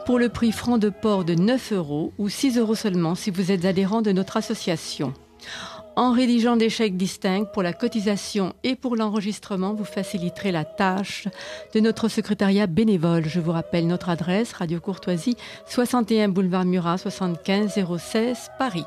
pour le prix franc de port de 9 € ou 6 € seulement si vous êtes adhérent de notre association. En rédigeant des chèques distincts pour la cotisation et pour l'enregistrement, vous faciliterez la tâche de notre secrétariat bénévole. Je vous rappelle notre adresse, Radio Courtoisie, 61 boulevard Murat, 75 016 Paris.